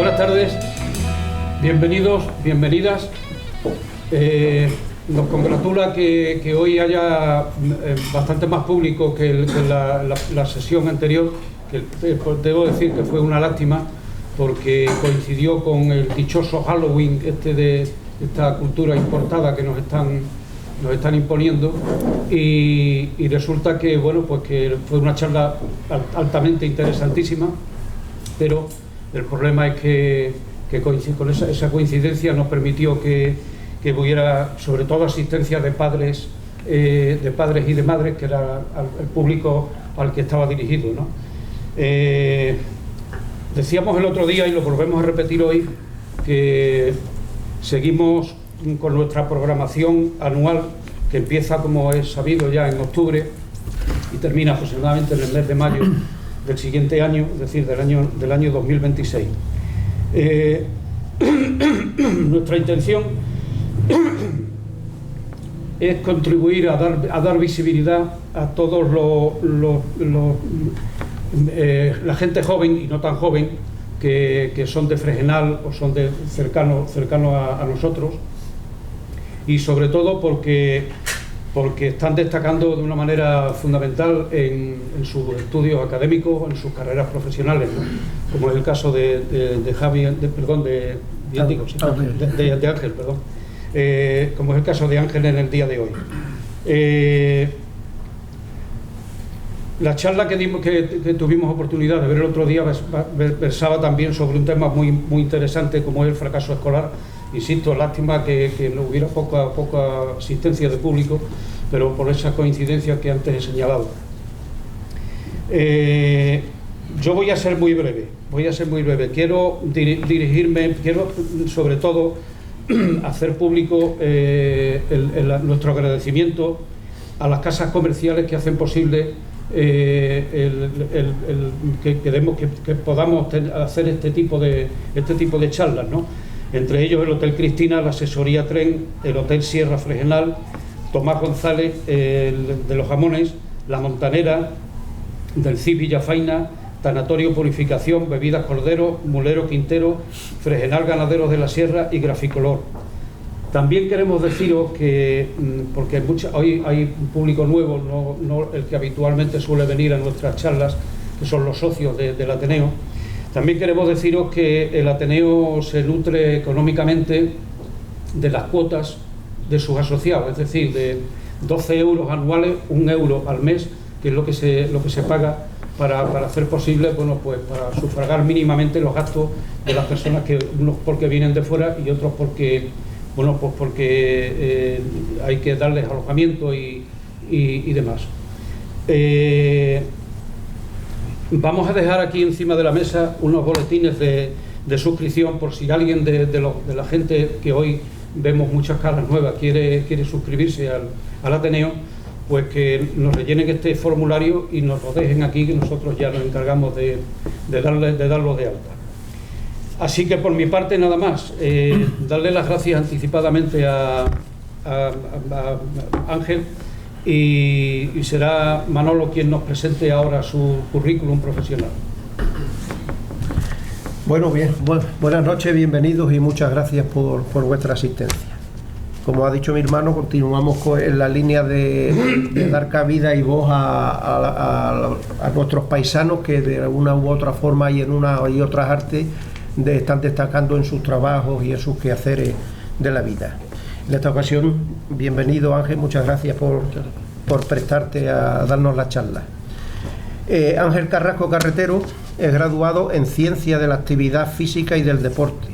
Buenas tardes, bienvenidos, bienvenidas. Nos congratula que hoy haya bastante más público que la sesión anterior, que debo decir que fue una lástima porque coincidió con el dichoso Halloween de esta cultura importada que nos están imponiendo, y resulta que bueno, pues que fue una charla altamente interesantísima, pero el problema es que con esa coincidencia nos permitió que hubiera sobre todo asistencia de padres y de madres, que era el público al que estaba dirigido, ¿no? Decíamos el otro día y lo volvemos a repetir hoy que seguimos con nuestra programación anual, que empieza, como es sabido, ya en octubre y termina aproximadamente en el mes de mayo del siguiente año, es decir, del año 2026. Nuestra intención es contribuir a dar visibilidad a todos la gente joven y no tan joven que son de Fregenal o son de cercano a nosotros, y sobre todo porque están destacando de una manera fundamental en sus estudios académicos, en sus carreras profesionales, ¿no? Como es el caso de Ángel, perdón. Como es el caso de Ángel en el día de hoy. La charla que tuvimos oportunidad de ver el otro día versaba también sobre un tema muy interesante, como es el fracaso escolar. Insisto, lástima que no hubiera poca asistencia de público, pero por esas coincidencias que antes he señalado. Yo voy a ser muy breve. Quiero quiero sobre todo hacer público nuestro agradecimiento a las casas comerciales que hacen posible que podamos hacer este tipo de charlas, ¿no? Entre ellos el Hotel Cristina, la Asesoría Tren, el Hotel Sierra Fregenal, Tomás González de los Jamones, La Montanera, del CIP Villafaina, Tanatorio Purificación, Bebidas Cordero, Mulero Quintero, Fregenal Ganaderos de la Sierra y Graficolor. También queremos deciros que, porque hoy hay un público nuevo, no el que habitualmente suele venir a nuestras charlas, que son los socios del Ateneo. También queremos deciros que el Ateneo se nutre económicamente de las cuotas de sus asociados, es decir, de 12 euros anuales, 1 euro al mes, que es lo que se paga para hacer posible, bueno, pues para sufragar mínimamente los gastos de las personas, que unos porque vienen de fuera y otros porque, bueno, pues porque hay que darles alojamiento y demás. Vamos a dejar aquí encima de la mesa unos boletines de suscripción, por si alguien de la gente que hoy vemos muchas caras nuevas quiere suscribirse al Ateneo, pues que nos rellenen este formulario y nos lo dejen aquí, que nosotros ya nos encargamos de darlo de alta. Así que por mi parte nada más, darle las gracias anticipadamente a Ángel, y será Manolo quien nos presente ahora su currículum profesional. Bueno, bien, buenas noches, bienvenidos y muchas gracias por vuestra asistencia. Como ha dicho mi hermano, continuamos en la línea de dar cabida y voz a nuestros paisanos que de una u otra forma y en una y otras artes están destacando en sus trabajos y en sus quehaceres de la vida. En esta ocasión, bienvenido Ángel, muchas gracias por prestarte a darnos la charla. Ángel Carrasco Carretero es graduado en Ciencia de la Actividad Física y del Deporte,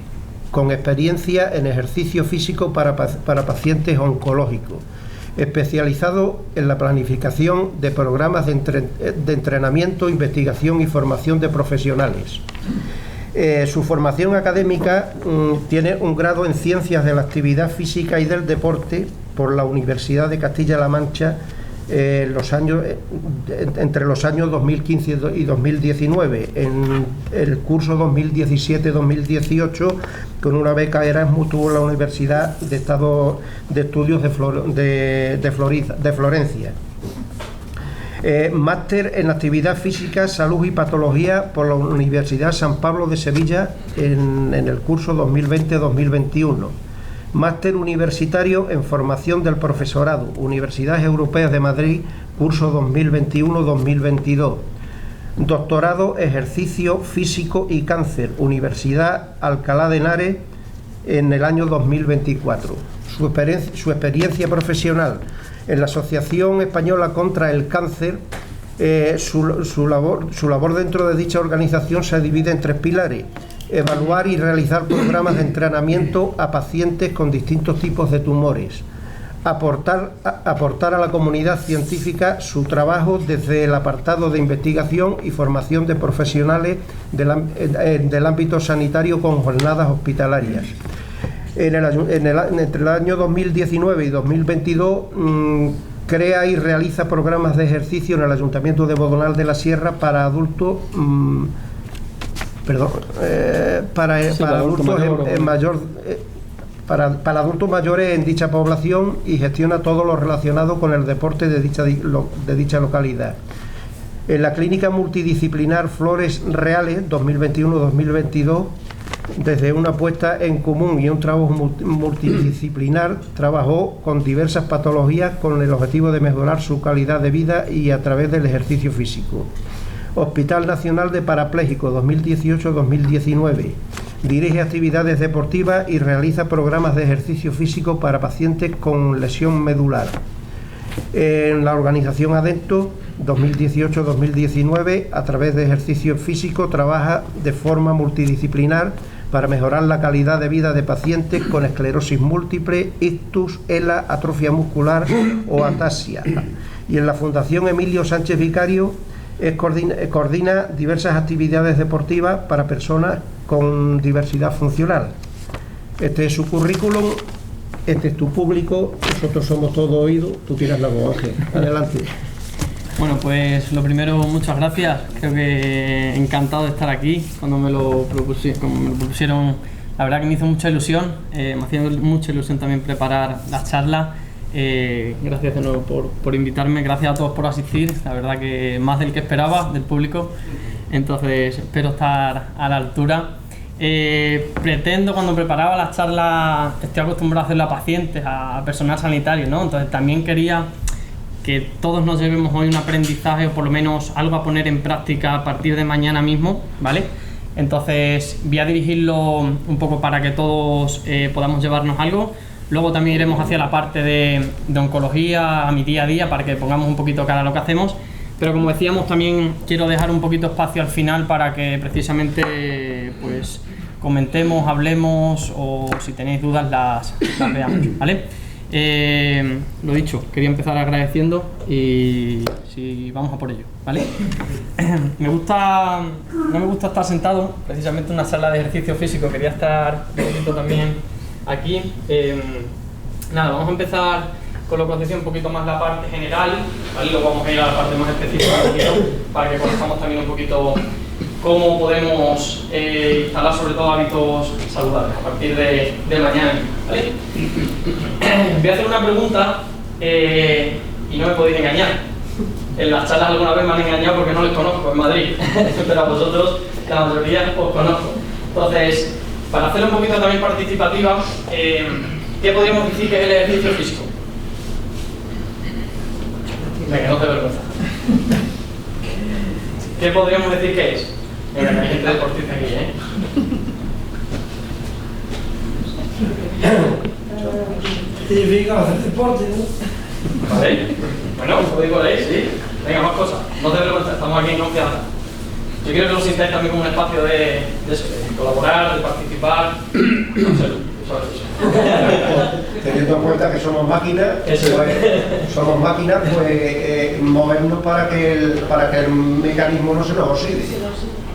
con experiencia en ejercicio físico para pacientes oncológicos, especializado en la planificación de programas de entrenamiento, investigación y formación de profesionales. Su formación académica tiene un grado en Ciencias de la Actividad Física y del Deporte por la Universidad de Castilla-La Mancha entre los años 2015 y 2019, en el curso 2017-2018, con una beca Erasmus tuvo la Universidad de Estudios de Florencia. Máster en Actividad Física, Salud y Patología por la Universidad San Pablo de Sevilla en el curso 2020-2021. Máster Universitario en Formación del Profesorado, Universidades Europeas de Madrid, curso 2021-2022. Doctorado Ejercicio Físico y Cáncer, Universidad Alcalá de Henares, en el año 2024. Su experiencia profesional en la Asociación Española contra el Cáncer. Su labor dentro de dicha organización se divide en 3 pilares: evaluar y realizar programas de entrenamiento a pacientes con distintos tipos de tumores, aportar a la comunidad científica su trabajo desde el apartado de investigación y formación de profesionales del ámbito sanitario con jornadas hospitalarias. Entre el año 2019 y 2022 crea y realiza programas de ejercicio en el Ayuntamiento de Bodonal de la Sierra para adultos para adultos mayores en dicha población, y gestiona todo lo relacionado con el deporte de dicha localidad. En la Clínica Multidisciplinar Flores Reales 2021-2022, desde una puesta en común y un trabajo multidisciplinar, trabajó con diversas patologías con el objetivo de mejorar su calidad de vida y a través del ejercicio físico. Hospital Nacional de Parapléjicos 2018-2019. Dirige actividades deportivas y realiza programas de ejercicio físico para pacientes con lesión medular. En la organización Adecto 2018-2019, a través de ejercicio físico, trabaja de forma multidisciplinar para mejorar la calidad de vida de pacientes con esclerosis múltiple, ictus, ELA, atrofia muscular o ataxia. Y en la Fundación Emilio Sánchez Vicario coordina diversas actividades deportivas para personas con diversidad funcional. Este es su currículum, este es tu público, nosotros somos todo oído, tú tiras la voz, Ángel. Adelante. Bueno, pues lo primero, muchas gracias. Creo que encantado de estar aquí. Cuando me lo propusieron, la verdad que me hizo mucha ilusión. Me hacía mucha ilusión también preparar la charla. Gracias de nuevo por invitarme. Gracias a todos por asistir. La verdad que más del que esperaba del público. Entonces espero estar a la altura. Pretendo, cuando preparaba las charlas, estoy acostumbrado a hacerla a pacientes, a personal sanitario, ¿no? Entonces también quería que todos nos llevemos hoy un aprendizaje, o por lo menos algo a poner en práctica a partir de mañana mismo, ¿vale? Entonces voy a dirigirlo un poco para que todos podamos llevarnos algo. Luego también iremos hacia la parte de oncología, a mi día a día, para que pongamos un poquito cara a lo que hacemos. Pero como decíamos, también quiero dejar un poquito espacio al final para que precisamente pues comentemos, hablemos, o si tenéis dudas las veamos, ¿vale? Lo dicho, quería empezar agradeciendo y si vamos a por ello, ¿vale? No me gusta estar sentado, precisamente en una sala de ejercicio físico, quería estar un poquito también aquí. Nada, vamos a empezar con lo que os decía, un poquito más la parte general, ¿vale? Luego vamos a ir a la parte más específica para que conozcamos también un poquito cómo podemos instalar sobre todo hábitos saludables a partir de mañana, ¿vale? Voy a hacer una pregunta y no me podéis engañar. En las charlas alguna vez me han engañado porque no les conozco en Madrid, pero a vosotros la mayoría os conozco. Entonces, para hacerlo un poquito también participativa, ¿qué podríamos decir que es el ejercicio físico? Venga, no te vergüenza. ¿Qué podríamos decir que es? Venga, que hay gente deportista aquí, ¿eh? Significa hacer deporte, ¿no? ¿Vale? Bueno, podéis por ahí, sí. Venga, más cosas. No te vergüenza, estamos aquí en confianza. Yo quiero que lo sintáis también como un espacio de colaborar, de participar. No sé, Teniendo en cuenta que somos máquinas, movernos para que el mecanismo no se nos oxide.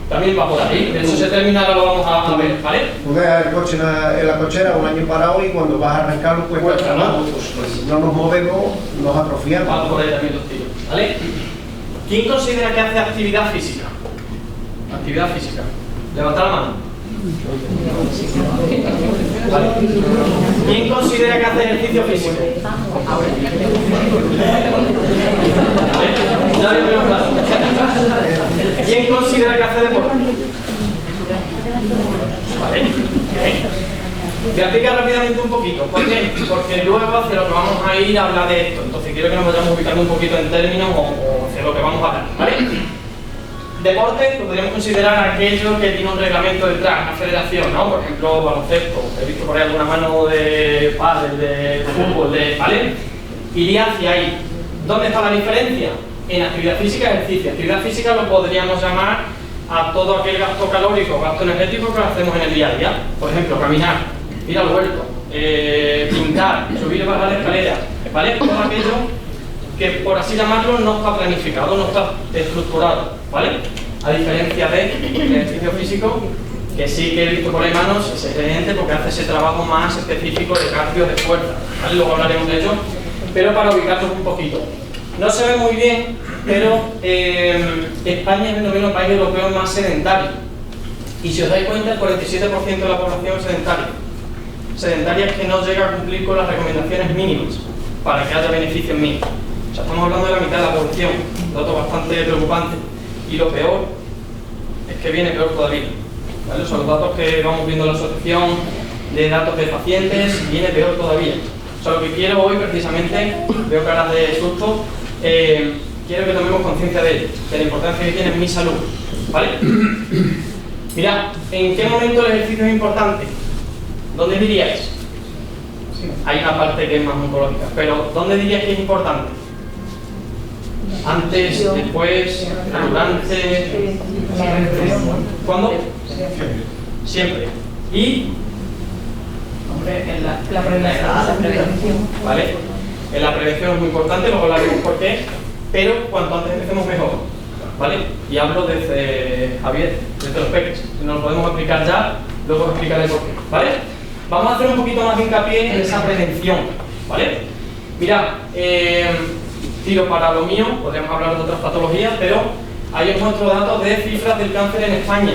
También va por ahí, de hecho se termina, ahora lo vamos a ver, ¿vale? Tú dejas el coche en la cochera un año parado y cuando vas a arrancarlo cuesta trabajo, pues no nos movemos, nos atrofiamos. Vamos por ahí también los tiros, ¿vale? ¿Quién considera que hace actividad física? Actividad física. Levanta la mano. ¿Vale? ¿Quién considera que hace ejercicio físico? ¿Vale? a explicar rápidamente un poquito. ¿Por qué? Porque luego hacia lo que vamos a ir a hablar de esto. Entonces quiero que nos vayamos ubicando un poquito en términos o hacia lo que vamos a hablar, ¿vale? Deporte, lo podríamos considerar aquello que tiene un reglamento detrás, una federación, ¿no? Por ejemplo, baloncesto, he visto por ahí alguna mano de pádel, de fútbol, ¿vale? Iría hacia ahí. ¿Dónde está la diferencia? En actividad física y ejercicio. Actividad física lo podríamos llamar a todo aquel gasto calórico, gasto energético que hacemos en el día a día. Por ejemplo, caminar, ir al huerto, pintar, subir y bajar escaleras, ¿vale? Todo aquello que, por así llamarlo, no está planificado, no está estructurado, ¿vale? A diferencia del ejercicio físico, que sí que he visto por ahí manos, es excelente porque hace ese trabajo más específico de cardio, de fuerza, ¿vale? Luego hablaremos de ello, pero para ubicarnos un poquito. No se ve muy bien, pero España es el noveno país europeo más sedentario. Y si os dais cuenta, el 47% de la población es sedentaria. Sedentaria es que no llega a cumplir con las recomendaciones mínimas para que haya beneficios mínimos. O sea, estamos hablando de la mitad de la población, un dato bastante preocupante. Y lo peor es que viene peor todavía, ¿vale? Son los datos que vamos viendo en la asociación de datos de pacientes, viene peor todavía. O sea, lo que quiero hoy precisamente, veo caras de susto, quiero que tomemos conciencia de ello, de la importancia que tiene en mi salud, ¿vale? Mirad, ¿en qué momento el ejercicio es importante? ¿Dónde diríais? Hay una parte que es más oncológica, pero ¿dónde diríais que es importante? ¿Antes, después, durante? ¿Cuándo? Siempre. ¿Y? Hombre, en la prevención. ¿Vale? En la prevención es muy importante, luego hablaremos por qué, pero cuanto antes empecemos mejor, ¿vale? Y hablo desde Javier, desde los peques. Si nos lo podemos aplicar ya, luego os explicaré por qué, ¿vale? Vamos a hacer un poquito más de hincapié en esa prevención, ¿vale? Mirad, tiro para lo mío, podríamos hablar de otras patologías, pero ahí os muestro datos de cifras del cáncer en España,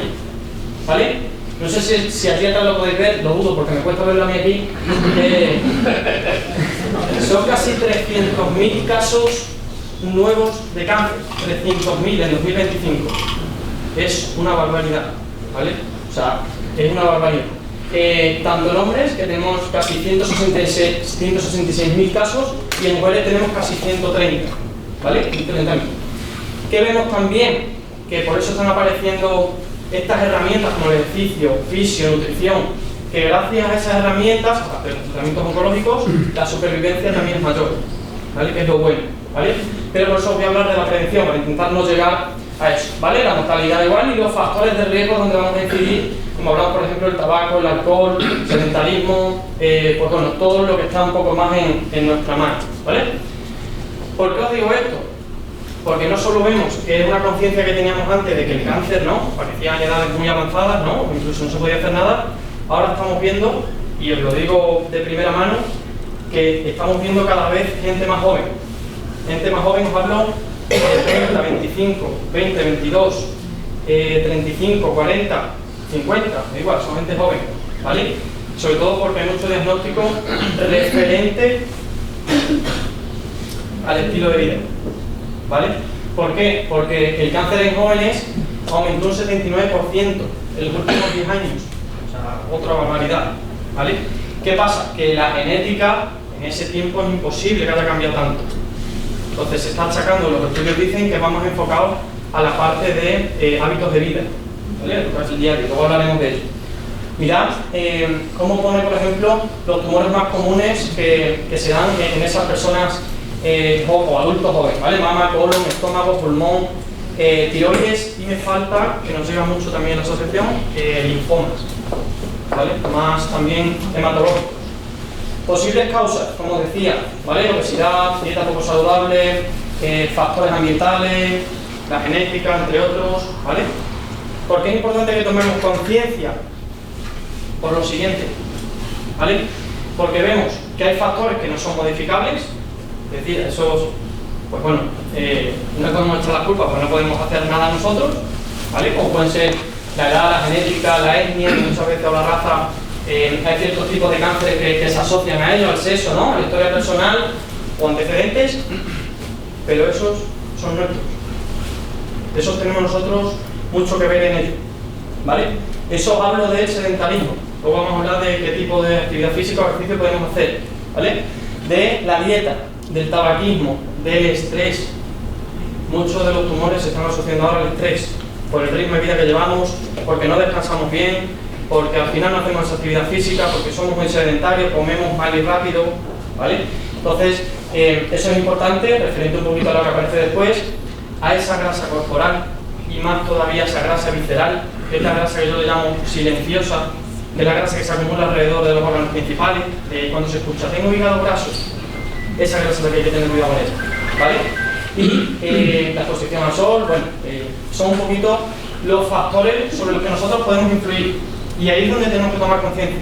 ¿vale? No sé si allí atrás lo podéis ver, lo dudo porque me cuesta verlo a mí aquí. Son casi 300.000 casos nuevos de cáncer, 300.000 en 2025. Es una barbaridad, ¿vale? O sea, es una barbaridad. Tanto en hombres, que tenemos casi 166.000 casos, y en mujeres tenemos casi 130, ¿vale? 130.000. ¿Qué vemos también? Que por eso están apareciendo estas herramientas como el ejercicio, fisio, nutrición, que gracias a esas herramientas, a los tratamientos oncológicos, la supervivencia también es mayor, ¿vale? Que es lo bueno, ¿vale? Pero por eso os voy a hablar de la prevención, para intentar no llegar a eso, ¿vale? La mortalidad igual y los factores de riesgo donde vamos a incidir, como hablamos por ejemplo el tabaco, el alcohol, el sedentarismo, pues bueno, todo lo que está un poco más en nuestra mano, ¿vale? ¿Por qué os digo esto? Porque no solo vemos que es una conciencia que teníamos antes de que el cáncer, ¿no?, parecía en edades muy avanzadas, ¿no?, o incluso no se podía hacer nada, ahora estamos viendo, y os lo digo de primera mano, que estamos viendo cada vez gente más joven. Gente más joven, os hablo de 30, 25, 20, 22, 35, 40, 50, igual, son gente joven, ¿vale? Sobre todo porque hay mucho diagnóstico referente al estilo de vida, ¿vale? ¿Por qué? Porque el cáncer en jóvenes aumentó un 79% en los últimos 10 años, o sea, otra barbaridad, ¿vale? ¿Qué pasa? Que la genética en ese tiempo es imposible que haya cambiado tanto. Entonces se están sacando, los estudios dicen que vamos enfocados a la parte de hábitos de vida, ¿vale? Lo que es el día a día, luego hablaremos de ello. Mirad cómo pone, por ejemplo, los tumores más comunes que se dan en esas personas o adultos jóvenes, ¿vale? Mama, colon, estómago, pulmón, tiroides, y me falta, que nos llega mucho también en la asociación, linfomas, ¿vale? Más también hematológicos. Posibles causas, como decía, ¿vale? Obesidad, dieta poco saludable, factores ambientales, la genética, entre otros, ¿vale? ¿Por qué es importante que tomemos conciencia? Por lo siguiente, ¿vale? Porque vemos que hay factores que no son modificables, es decir, esos, pues bueno, no podemos echar la culpa porque no podemos hacer nada nosotros, ¿vale? Como pueden ser la edad, la genética, la etnia, muchas veces o la raza. Hay ciertos tipos de cánceres que se asocian a ello, al sexo, ¿no?, a la historia personal o antecedentes, pero esos son nuestros. Esos tenemos nosotros mucho que ver en ello, ¿vale? Eso hablo del sedentarismo. Luego vamos a hablar de qué tipo de actividad física o ejercicio podemos hacer, ¿vale? De la dieta, del tabaquismo, del estrés. Muchos de los tumores se están asociando ahora al estrés, por el ritmo de vida que llevamos, porque no descansamos bien, porque al final no hacemos actividad física, porque somos muy sedentarios, comemos mal y rápido, ¿vale? Entonces, eso es importante, referente un poquito a lo que aparece después, a esa grasa corporal y más todavía esa grasa visceral, que es la grasa que yo le llamo silenciosa, que es la grasa que se acumula alrededor de los órganos principales. Cuando se escucha, tengo hígado graso, esa grasa es la que hay que tener cuidado con ella, ¿vale? Y la exposición al sol, bueno, son un poquito los factores sobre los que nosotros podemos influir, y ahí es donde tenemos que tomar conciencia,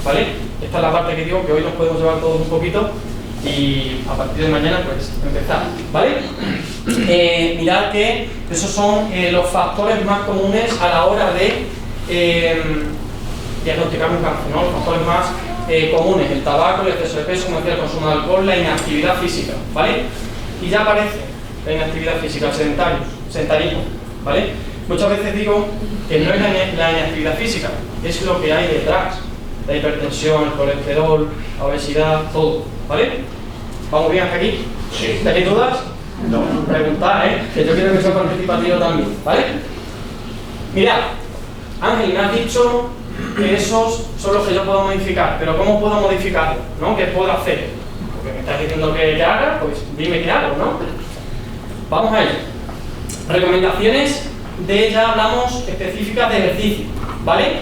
¿vale? Esta es la parte que digo que hoy nos podemos llevar todos un poquito y a partir de mañana pues empezar, ¿vale? Mirad que esos son los factores más comunes a la hora de diagnosticar un cáncer, ¿no? Los factores más comunes: el tabaco, el exceso de peso, como decía, el consumo de alcohol, la inactividad física, ¿vale? Y ya aparece la inactividad física, el sedentarismo, ¿vale? Muchas veces digo que no es la inactividad física, es lo que hay detrás: la hipertensión, el colesterol, la obesidad, todo, ¿vale? ¿Vamos bien hasta aquí? Sí. ¿Tenéis dudas? No. Preguntad, que yo quiero que sea participativo también, ¿vale? Mirad, Ángel, me has dicho que esos son los que yo puedo modificar, pero ¿cómo puedo modificarlo? ¿No? ¿Qué puedo hacer? Porque me estás diciendo que haga, pues dime qué hago, ¿no? Vamos a ello. Recomendaciones ya hablamos específicas de ejercicio, ¿vale?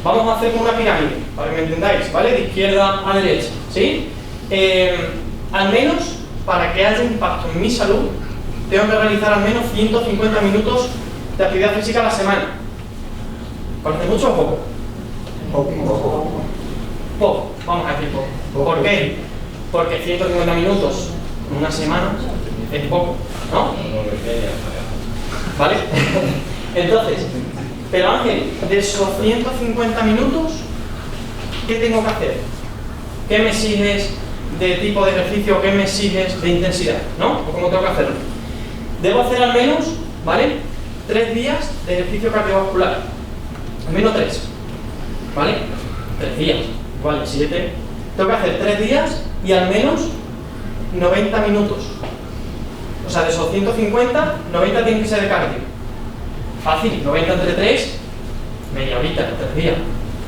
Vamos a hacer una pirámide, para que me entendáis, ¿vale? De izquierda a derecha, ¿sí? Al menos, para que haya impacto en mi salud, tengo que realizar al menos 150 minutos de actividad física a la semana. ¿Parece mucho o poco? Poco, vamos a decir poco. ¿Por qué? Porque 150 minutos en una semana es poco, ¿no? ¿Vale? Entonces, pero Ángel, de esos 150 minutos, ¿qué tengo que hacer? ¿Qué me exiges de tipo de ejercicio? ¿Qué me exiges de intensidad? ¿No? ¿O cómo tengo que hacerlo? Debo hacer al menos, ¿vale?, 3 días de ejercicio cardiovascular. Al menos 3. ¿Vale? 3 días. Igual de 7. Tengo que hacer 3 días y al menos 90 minutos. O sea, de esos 150, 90 tienen que ser de cardio. Fácil, 90 entre 3, media horita en 3 días.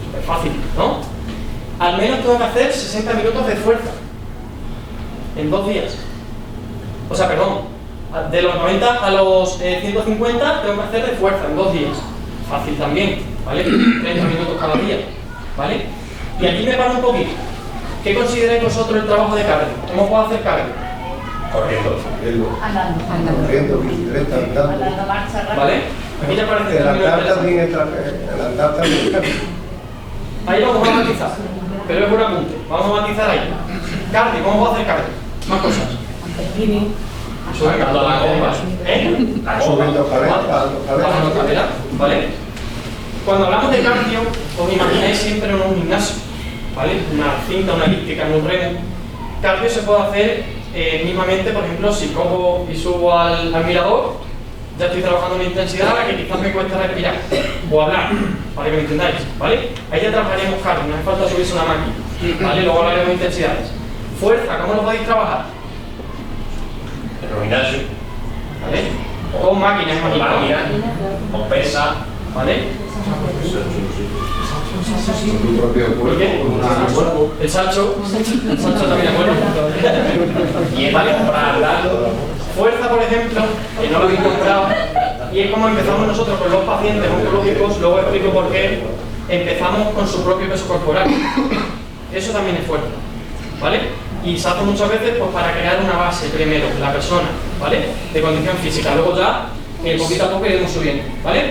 Súper fácil, ¿no? Al menos tengo que hacer 60 minutos de fuerza en 2 días. O sea, perdón, de los 90 a los 150 tengo que hacer de fuerza en 2 días. Fácil también, ¿vale? 30 minutos cada día, ¿vale? Y aquí me paro un poquito. ¿Qué consideráis vosotros el trabajo de cardio? ¿Cómo puedo hacer cardio? Corriendo. Andando. Corriendo, bicicleta, andando. Andando, marcha rápida. ¿Vale? Aquí ya parece El andar también es cardio. Ahí vamos a matizar, pero es un apunte. Vamos a matizar ahí. Cardio, ¿cómo puedo hacer cardio? Más cosas. Subiendo la comba. Subiendo escaleras. ¿Vale? Cuando hablamos de cardio, os imagináis siempre en un gimnasio, ¿vale? Una cinta, una elíptica, en un remo. Cardio se puede hacer mismamente, por ejemplo, si cojo y subo al mirador, ya estoy trabajando una intensidad a la que quizás me cuesta respirar o hablar, para que me entendáis, ¿vale? Ahí ya trabajaríamos cardio, no hace falta subirse una máquina, ¿vale? Luego hablaremos de intensidades. Fuerza, ¿cómo lo podéis trabajar? En el gimnasio, ¿Vale? Con máquinas, con pesa, ¿vale? Tu propio cuerpo. El salcho también es bueno. y para comprar Fuerza, por ejemplo, que no lo habéis comprado, y es como empezamos nosotros con los pacientes oncológicos. Luego explico por qué empezamos con su propio peso corporal. Eso también es fuerza, ¿vale? Y se hace muchas veces pues, para crear una base primero, la persona, ¿vale?, de condición física. Luego ya, poquito a poco iremos subiendo, ¿vale?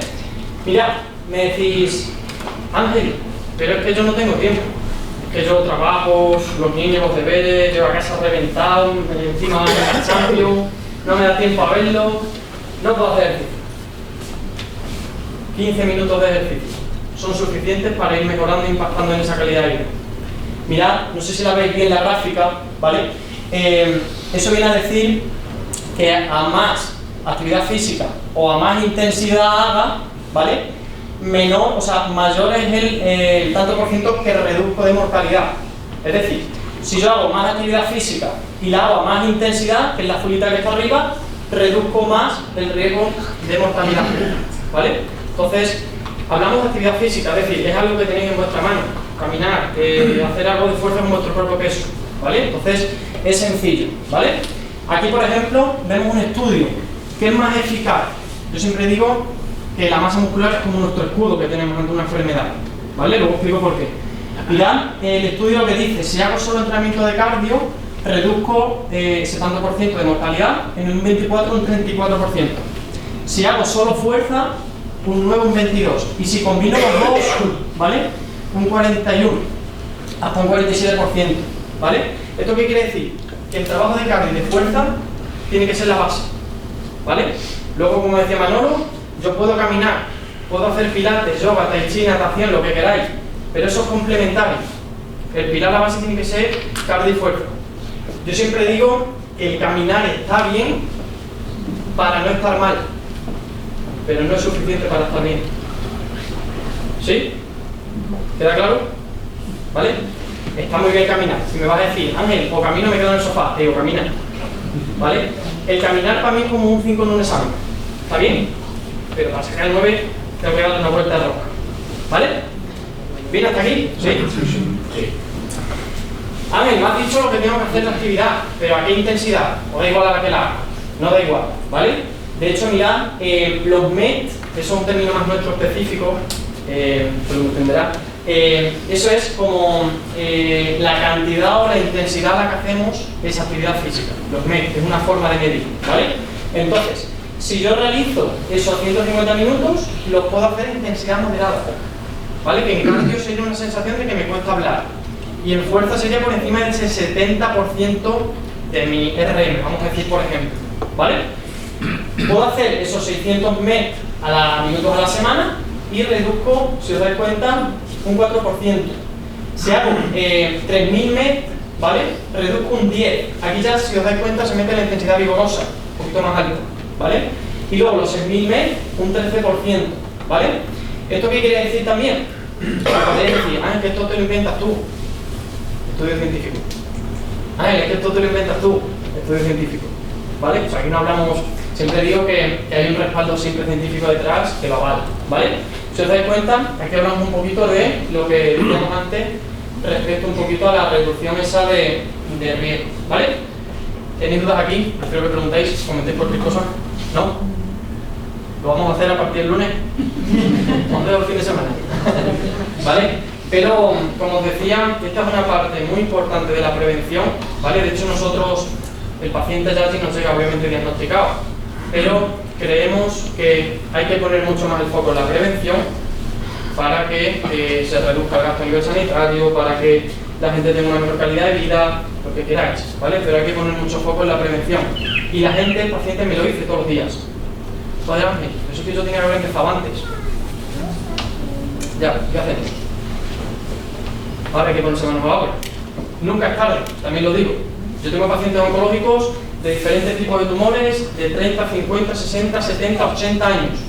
Mirad, me decís, Ángel, pero es que yo no tengo tiempo. Es que yo trabajo, los niños, los deberes, llevo a casa reventado, encima de cansancio, no me da tiempo a verlo, no puedo hacer ejercicio. 15 minutos de ejercicio son suficientes para ir mejorando e impactando en esa calidad de vida. Mirad, no sé si la veis bien la gráfica, ¿vale? Eso viene a decir que a más actividad física o a más intensidad haga, ¿vale?, menor, o sea, mayor es el tanto por ciento que reduzco de mortalidad. Es decir, si yo hago más actividad física y la hago a más intensidad, que es la azulita que está arriba, reduzco más el riesgo de mortalidad, ¿vale? Entonces, hablamos de actividad física, es decir, es algo que tenéis en vuestra mano, caminar, hacer algo de fuerza con vuestro propio peso, ¿vale? Entonces, es sencillo, ¿vale? Aquí, por ejemplo, vemos un estudio. ¿Qué es más eficaz? Yo siempre digo que la masa muscular es como nuestro escudo que tenemos ante una enfermedad, ¿vale? Luego explico por qué. Mirad, el estudio lo que dice, si hago solo entrenamiento de cardio, reduzco ese tanto por ciento de mortalidad en un 24 o un 34%. Si hago solo fuerza, un 9 o un 22. Y si combino los dos, ¿vale? Un 41, hasta un 47%, ¿vale? ¿Esto qué quiere decir? Que el trabajo de cardio y de fuerza tiene que ser la base, ¿vale? Luego, como decía Manolo, yo puedo caminar, puedo hacer pilates, yoga, tai chi, natación, lo que queráis, pero eso es complementario. El pilar, la base tiene que ser cardio y fuerza. Yo siempre digo que el caminar está bien para no estar mal, pero no es suficiente para estar bien. ¿Sí? ¿Queda claro? ¿Vale? Está muy bien caminar. Si me vas a decir, Ángel, o camino o me quedo en el sofá, te digo, camina. ¿Vale? El caminar para mí es como un 5 en un examen. ¿Está bien? Pero para sacar el 9 tengo que darle una vuelta de rosca. ¿Vale? ¿Bien hasta aquí? ¿Sí? Sí. Ángel, me has dicho lo que tengo que hacer la actividad, pero ¿a qué intensidad? ¿O da igual a la que la haga? No da igual, ¿vale? De hecho, mirad, los MET, que es un término más nuestro específico, pero lo entenderá. Eso es como la cantidad o la intensidad a la que hacemos esa actividad física. Los MET, es una forma de medir, ¿vale? Entonces, si yo realizo esos 150 minutos, los puedo hacer en intensidad moderada, ¿vale? Que en cardio sería una sensación de que me cuesta hablar. Y en fuerza sería por encima del 70% de mi RM, vamos a decir, por ejemplo, ¿vale? Puedo hacer esos 600 MET minutos a la semana y reduzco, si os dais cuenta, un 4%. Si hago 3000 MET, ¿vale? Reduzco un 10. Aquí ya, si os dais cuenta, se mete la intensidad vigorosa, un poquito más alta, ¿vale? Y luego los 6000 MET, un 13%, ¿vale? ¿Esto qué quiere decir también? Podéis decir, ah, es que esto te lo inventas tú. Estudio científico. Ah, es que esto te lo inventas tú. Estudio científico. ¿Vale? O sea, aquí no hablamos. Siempre digo que hay un respaldo siempre científico detrás que lo avala, ¿vale? Si os dais cuenta, aquí hablamos un poquito de lo que decíamos antes respecto un poquito a la reducción esa de riesgo, ¿vale? ¿Tenéis dudas aquí? Espero que preguntéis, comentéis cualquier cosa. ¿No? ¿Lo vamos a hacer a partir del lunes? ¿Dónde el fin de semana? ¿Vale? Pero, como os decía, esta es una parte muy importante de la prevención, ¿vale? De hecho, nosotros, el paciente ya sí nos llega obviamente diagnosticado, pero creemos que hay que poner mucho más el foco en la prevención para que se reduzca el gasto a nivel sanitario, para que la gente tenga una mejor calidad de vida, lo que queráis, ¿vale? Pero hay que poner mucho foco en la prevención. Y la gente, el paciente, me lo dice todos los días. Joder, Ángel, eso que yo tenía que haber empezado antes. Ya, ¿qué hacemos? Ahora hay que ponerse manos a la obra. Nunca es tarde, también lo digo. Yo tengo pacientes oncológicos de diferentes tipos de tumores, de 30, 50, 60, 70, 80 años.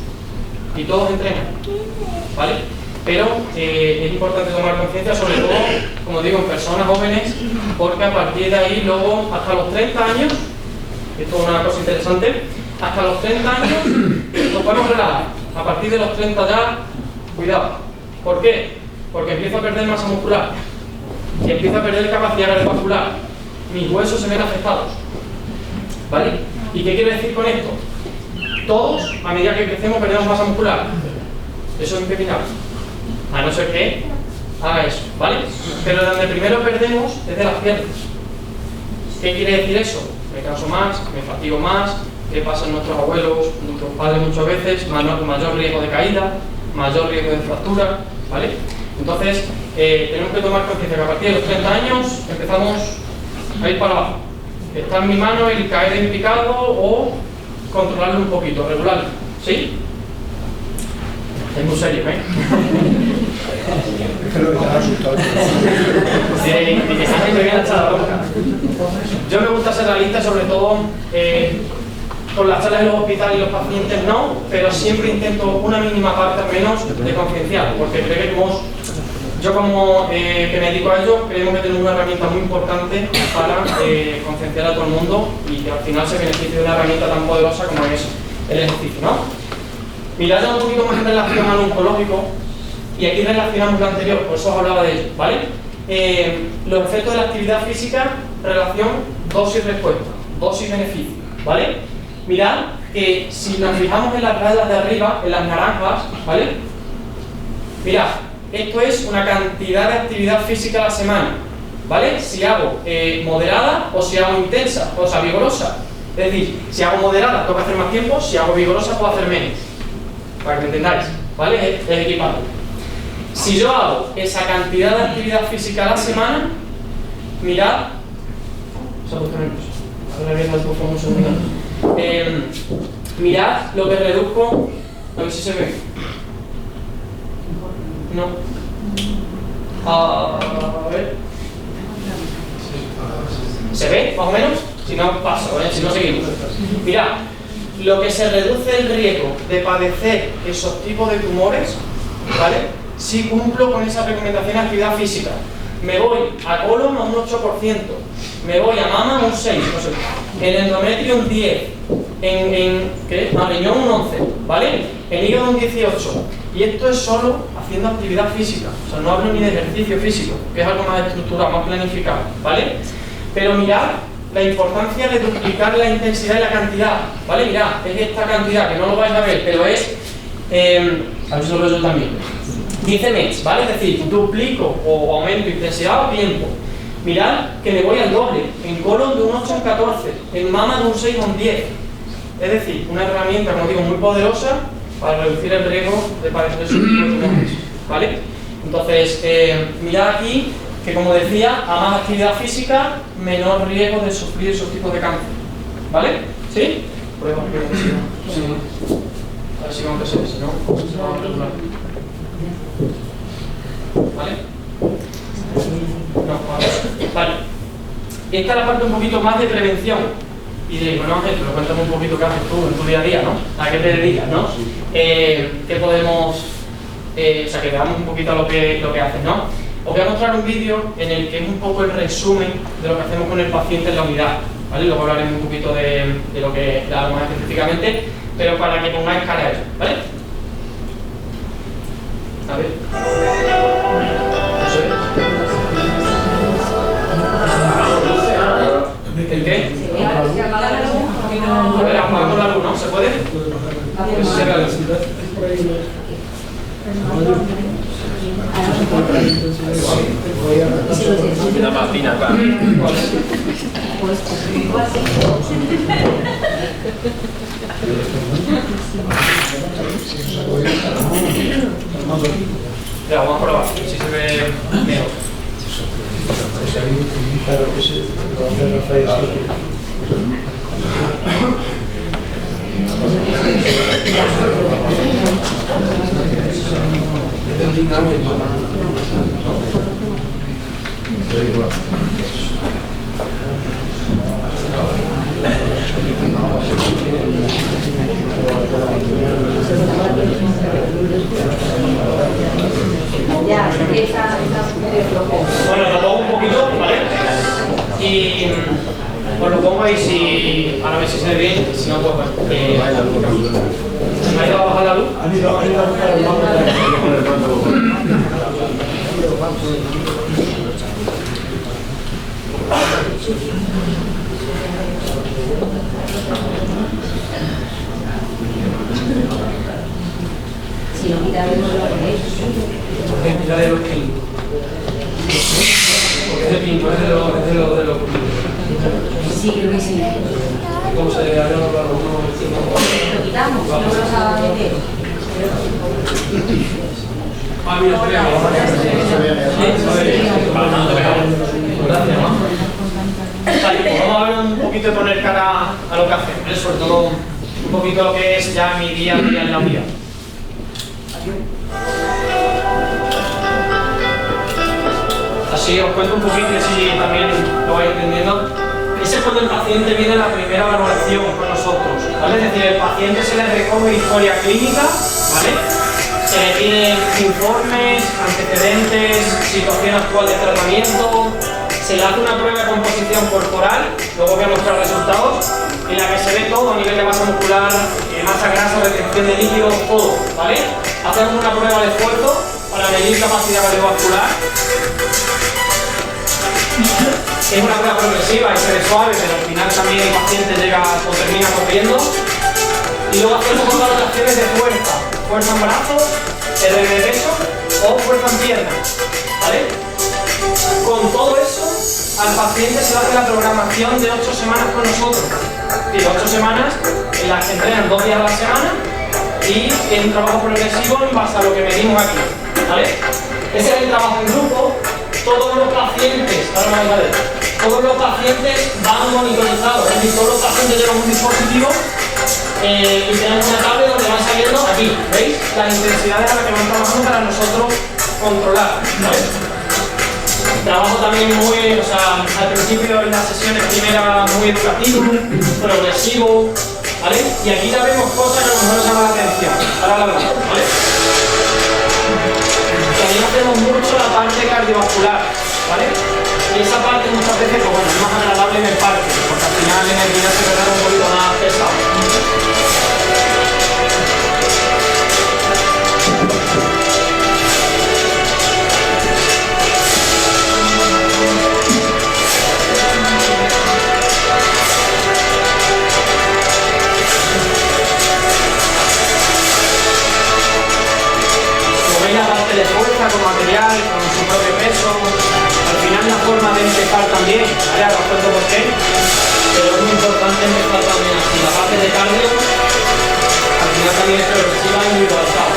Y todos entrenan, ¿vale? Pero es importante tomar conciencia, sobre todo, como digo, en personas jóvenes, porque a partir de ahí, luego, hasta los 30 años, esto es una cosa interesante, hasta los 30 años nos podemos relajar. A partir de los 30 ya, cuidado. ¿Por qué? Porque empiezo a perder masa muscular y empiezo a perder capacidad cardiovascular. Mis huesos se ven afectados, ¿vale? ¿Y qué quiero decir con esto? Todos, a medida que crecemos, perdemos masa muscular. Eso es impepinable. A no ser que haga eso, ¿vale? Pero donde primero perdemos es de las piernas. ¿Qué quiere decir eso? Me canso más, me fatigo más. ¿Qué pasa en nuestros abuelos, nuestros padres muchas veces? Mayor riesgo de caída, mayor riesgo de fractura, ¿vale? Entonces, tenemos que tomar conciencia que a partir de los 30 años empezamos a ir para abajo. Está en mi mano el caer en picado o controlarlo un poquito, regularlo, ¿sí? Es muy serio, ¿eh? Yo me gusta ser realista, sobre todo con las charlas en los hospitales y los pacientes no, pero siempre intento una mínima parte al menos de concienciar, porque creemos, yo como que me dedico a ello, creemos que tenemos una herramienta muy importante para concienciar a todo el mundo y que al final se beneficie de una herramienta tan poderosa como es el ejercicio, ¿no? Mirad ya un poquito más en relación al oncológico, y aquí relacionamos lo anterior, por eso os hablaba de ello, ¿vale? Los efectos de la actividad física, relación dosis-respuesta, dosis-beneficio, ¿vale? Mirad que si nos fijamos en las rayas de arriba, en las naranjas, ¿vale? Mirad, esto es una cantidad de actividad física a la semana, ¿vale? Si hago moderada o si hago intensa, o sea, vigorosa. Es decir, si hago moderada tengo que hacer más tiempo, si hago vigorosa puedo hacer menos. Para que me entendáis, ¿vale? Es equipado. Si yo hago esa cantidad de actividad física a la semana, mirad, se ha puesto nervioso. Ahora viendo el pulso un segundo. Mirad lo que reduzco, a ver si se ve. No. A ver. ¿Se ve, más o menos? Si no, paso, ¿vale? Si no, seguimos. Mirad, lo que se reduce el riesgo de padecer esos tipos de tumores, ¿vale? Si cumplo con esa recomendación de actividad física. Me voy a colon a un 8%, me voy a mama a un 6%, no sé, en endometrio un 10%, a riñón un 11%, ¿vale? En hígado un 18%. Y esto es solo haciendo actividad física, o sea, no hablo ni de ejercicio físico, que es algo más estructurado, más planificado, ¿vale? Pero mirad la importancia de duplicar la intensidad y la cantidad, ¿vale? Mirad, es esta cantidad, que no lo vais a ver, pero es, a ver si lo veo yo también, 15 METs, ¿vale? Es decir, duplico o aumento intensidad o tiempo. Mirad que me voy al doble, en colon de un 8 a un 14, en mama de un 6 a un 10. Es decir, una herramienta, como digo, muy poderosa para reducir el riesgo de padecer esos tipos de tumores, ¿vale? Entonces, mirad aquí que, como decía, a más actividad física, menor riesgo de sufrir esos tipos de cáncer, ¿vale? ¿Sí? Prueba que sí. A ver si vamos a hacer, si no, vamos a regular. ¿Vale? No, vale. Esta es la parte un poquito más de prevención. Y de, bueno, Ángel, pero cuéntame un poquito qué haces tú en tu día a día, ¿no? ¿A qué te dedicas, no? ¿Qué podemos...? O sea, que veamos un poquito lo que haces, ¿no? Os voy a mostrar un vídeo en el que es un poco el resumen de lo que hacemos con el paciente en la unidad, ¿vale? Luego hablaremos un poquito de lo que hago más específicamente, pero para que pongáis cara a ello, ¿vale? A ver. ¿Eso es? ¿El qué? A ver, apagamos la luz, ¿no? ¿Se puede? Que se vea la luz. Una máquina, claro. Ya, vamos a probar, si se ve mejor. Bueno, lo pongo un poquito, ¿vale? Y os lo pongo ahí si, para ver si se ve bien, si no, pues bueno. ¿Me ha ido a bajar la luz? Si no quitaremos lo que es. Mira de los pin. Porque es de pin, no es de los Sí, creo que sí. ¿Cómo se debe hablar? Lo quitamos, no lo vas a meter. Ah, mira, se ve Gracias, vale, pues vamos a ver un poquito de poner cara a lo que hacemos, ¿vale? Sobre todo un poquito lo que es ya mi día a día en la unidad. Así os cuento un poquito y así también lo vais entendiendo. Ese es cuando el paciente viene a la primera valoración con nosotros, ¿vale? ¿vale? Es decir, el paciente se le recoge historia clínica, ¿vale? Se le piden informes, antecedentes, situación actual de tratamiento, se le hace una prueba de composición corporal, luego voy a mostrar resultados, en la que se ve todo a nivel de masa muscular, masa grasa, retención de líquidos, todo, ¿vale? Hacemos una prueba de esfuerzo para medir capacidad cardiovascular. Es una prueba progresiva y se ve suave, pero al final también el paciente llega o termina corriendo. Y luego hacemos otras rotaciones de fuerza. Fuerza en brazos, RM de peso o fuerza en piernas, ¿vale? Con todo eso, al paciente se le hace la programación de 8 semanas con nosotros. Es decir, 8 semanas en las que entrenan 2 días a la semana y en un trabajo progresivo en base a lo que medimos aquí, ¿vale? Ese es el trabajo en grupo. Todos los pacientes, todos los pacientes van monitorizados, es decir, todos los pacientes llevan un dispositivo y tenemos una tablet donde van saliendo aquí, ¿veis? Las intensidades a las que van trabajando para nosotros controlar, ¿vale? Trabajo también muy, o sea, al principio en las sesiones primera muy educativo, progresivo, ¿vale? Y aquí ya vemos cosas que a lo mejor nos llaman la atención, ahora la vemos, ¿vale? También hacemos mucho la parte cardiovascular, ¿vale? Y esa parte muchas veces, pues bueno, es más agradable en el parque, porque al final en el día se queda un poquito más pesado. La parte de fuerza con material, con su propio peso, al final la forma de empezar también, ¿vale? Ahora os cuento por qué, pero es muy importante empezar también así. La parte de cardio, al final también es progresiva e individualizada.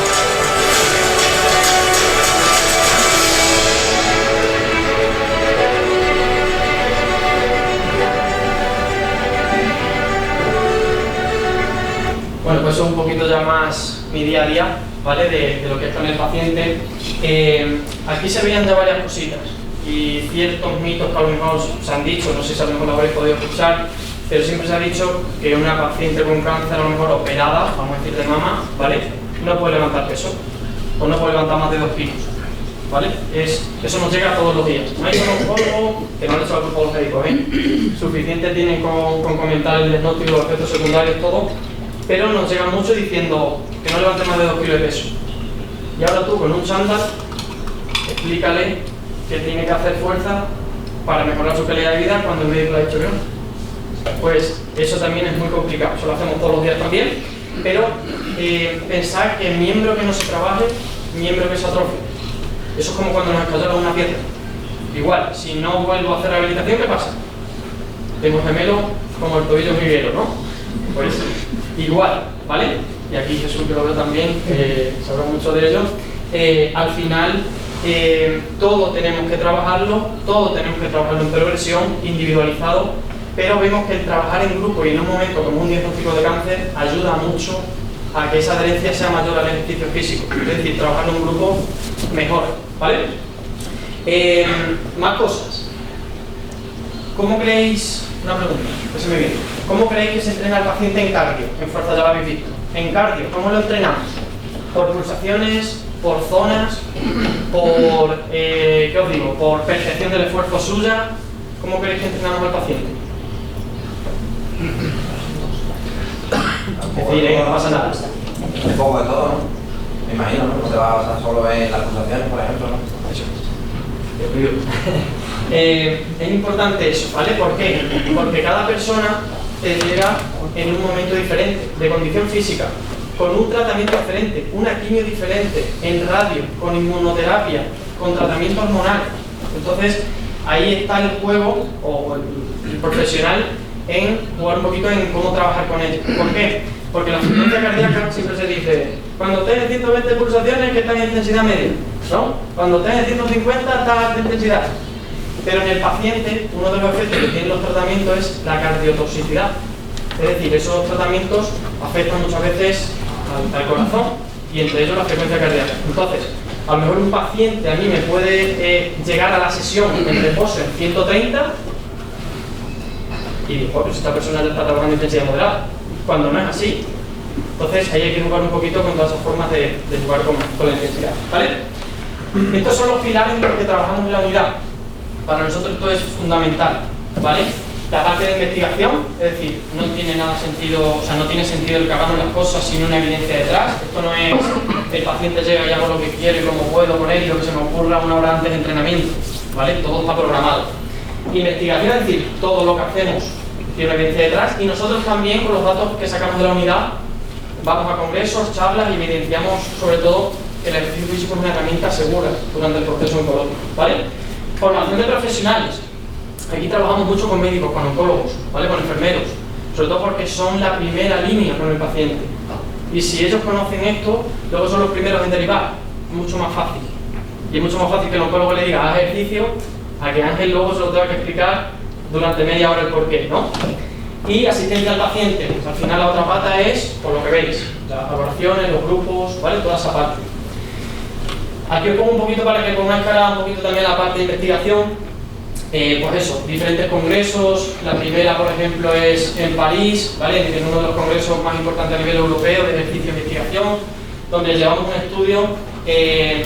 Bueno, pues eso es un poquito ya más mi día a día, ¿vale? De lo que es con el paciente. Aquí se veían ya varias cositas y ciertos mitos que a lo mejor se han dicho, no sé si a lo mejor lo habréis podido escuchar, pero siempre se ha dicho que una paciente con cáncer, a lo mejor operada, vamos a decir de mama, ¿vale? No puede levantar peso o no puede levantar más de 2 kilos, ¿vale? Eso nos llega todos los días. No hay solo un polvo, que no le he hecho la culpa a los médicos, ¿eh? Suficiente tienen con comentar el diagnóstico, los efectos secundarios, todo, pero nos llega mucho diciendo que no levante más de 2 kilos de peso. Y ahora tú, con un chándal, explícale que tiene que hacer fuerza para mejorar su calidad de vida cuando el médico le ha dicho que no. Pues eso también es muy complicado, eso lo hacemos todos los días también, pero pensar que miembro que no se trabaje, miembro que se atrofie. Eso es como cuando nos escallaron una piedra. Igual, si no vuelvo a hacer rehabilitación, ¿qué pasa? Tengo gemelo como el tobillo jiguero, ¿no? Pues igual, ¿vale? Y aquí Jesús, que lo veo también, sabrá mucho de ello. Al final, todo tenemos que trabajarlo en progresión, individualizado, pero vemos que el trabajar en grupo y en un momento como un diagnóstico de cáncer ayuda mucho a que esa adherencia sea mayor al ejercicio físico, es decir, trabajar en un grupo mejor, ¿vale? Más cosas. ¿Cómo creéis, una pregunta, que se me viene, cómo creéis que se entrena al paciente en cardio? En fuerza ya lo habéis visto. En cardio, ¿cómo lo entrenamos? ¿Por pulsaciones? ¿Por zonas? ¿Por, qué os digo? ¿Por percepción del esfuerzo suya? ¿Cómo creéis que entrenamos al paciente? Es decir, no pasa nada. Un poco de todo, ¿no? Me imagino, ¿no? No se va a basar solo en las pulsaciones, por ejemplo, ¿no? Eso. Es importante eso, ¿vale? ¿Por qué? Porque cada persona te llega en un momento diferente, de condición física, con un tratamiento diferente, una quimio diferente, en radio, con inmunoterapia, con tratamiento hormonal. Entonces, ahí está el juego, o el profesional, en jugar un poquito en cómo trabajar con ellos. ¿Por qué? Porque la frecuencia cardíaca siempre se dice, cuando estés en 120 pulsaciones, que estás en intensidad media, ¿no? Cuando estés en 150, estás en intensidad. Pero en el paciente, uno de los efectos que tienen los tratamientos es la cardiotoxicidad. Es decir, esos tratamientos afectan muchas veces al corazón y entre ellos la frecuencia cardíaca. Entonces, a lo mejor un paciente a mí me puede llegar a la sesión en reposo en 130 y digo, pues esta persona ya está trabajando en intensidad moderada. cuando no es así. Entonces ahí hay que jugar un poquito con todas esas formas de jugar con la intensidad, ¿vale? Estos son los pilares en los que trabajamos en la unidad. Para nosotros esto es fundamental, ¿vale? La parte de investigación, es decir, no tiene nada sentido, o sea, no tiene sentido el que hagamos las cosas sin una evidencia detrás. Esto no es el paciente llega y hago lo que quiero y como puedo con él y lo que se me ocurra una hora antes de entrenamiento, ¿vale? Todo está programado. Investigación, es decir, todo lo que hacemos tiene una evidencia detrás, y nosotros también con los datos que sacamos de la unidad vamos a congresos, charlas y evidenciamos sobre todo que el ejercicio físico es una herramienta segura durante el proceso oncológico, ¿vale? Formación de profesionales. Aquí trabajamos mucho con médicos, con oncólogos, ¿vale? Con enfermeros, sobre todo porque son la primera línea con el paciente. Y si ellos conocen esto, luego son los primeros en derivar. Es mucho más fácil. Y es mucho más fácil que el oncólogo le diga haz ejercicio a que Ángel luego se lo tenga que explicar durante media hora el porqué, ¿no? Y asistencia al paciente. Pues al final la otra pata es, por lo que veis, las valoraciones, los grupos, ¿vale? Toda esa parte. Aquí os pongo un poquito para que pongáis cara un poquito también la parte de investigación. Pues eso, diferentes congresos. La primera, por ejemplo, es en París, ¿vale? En uno de los congresos más importantes a nivel europeo de ejercicio e investigación, donde llevamos un estudio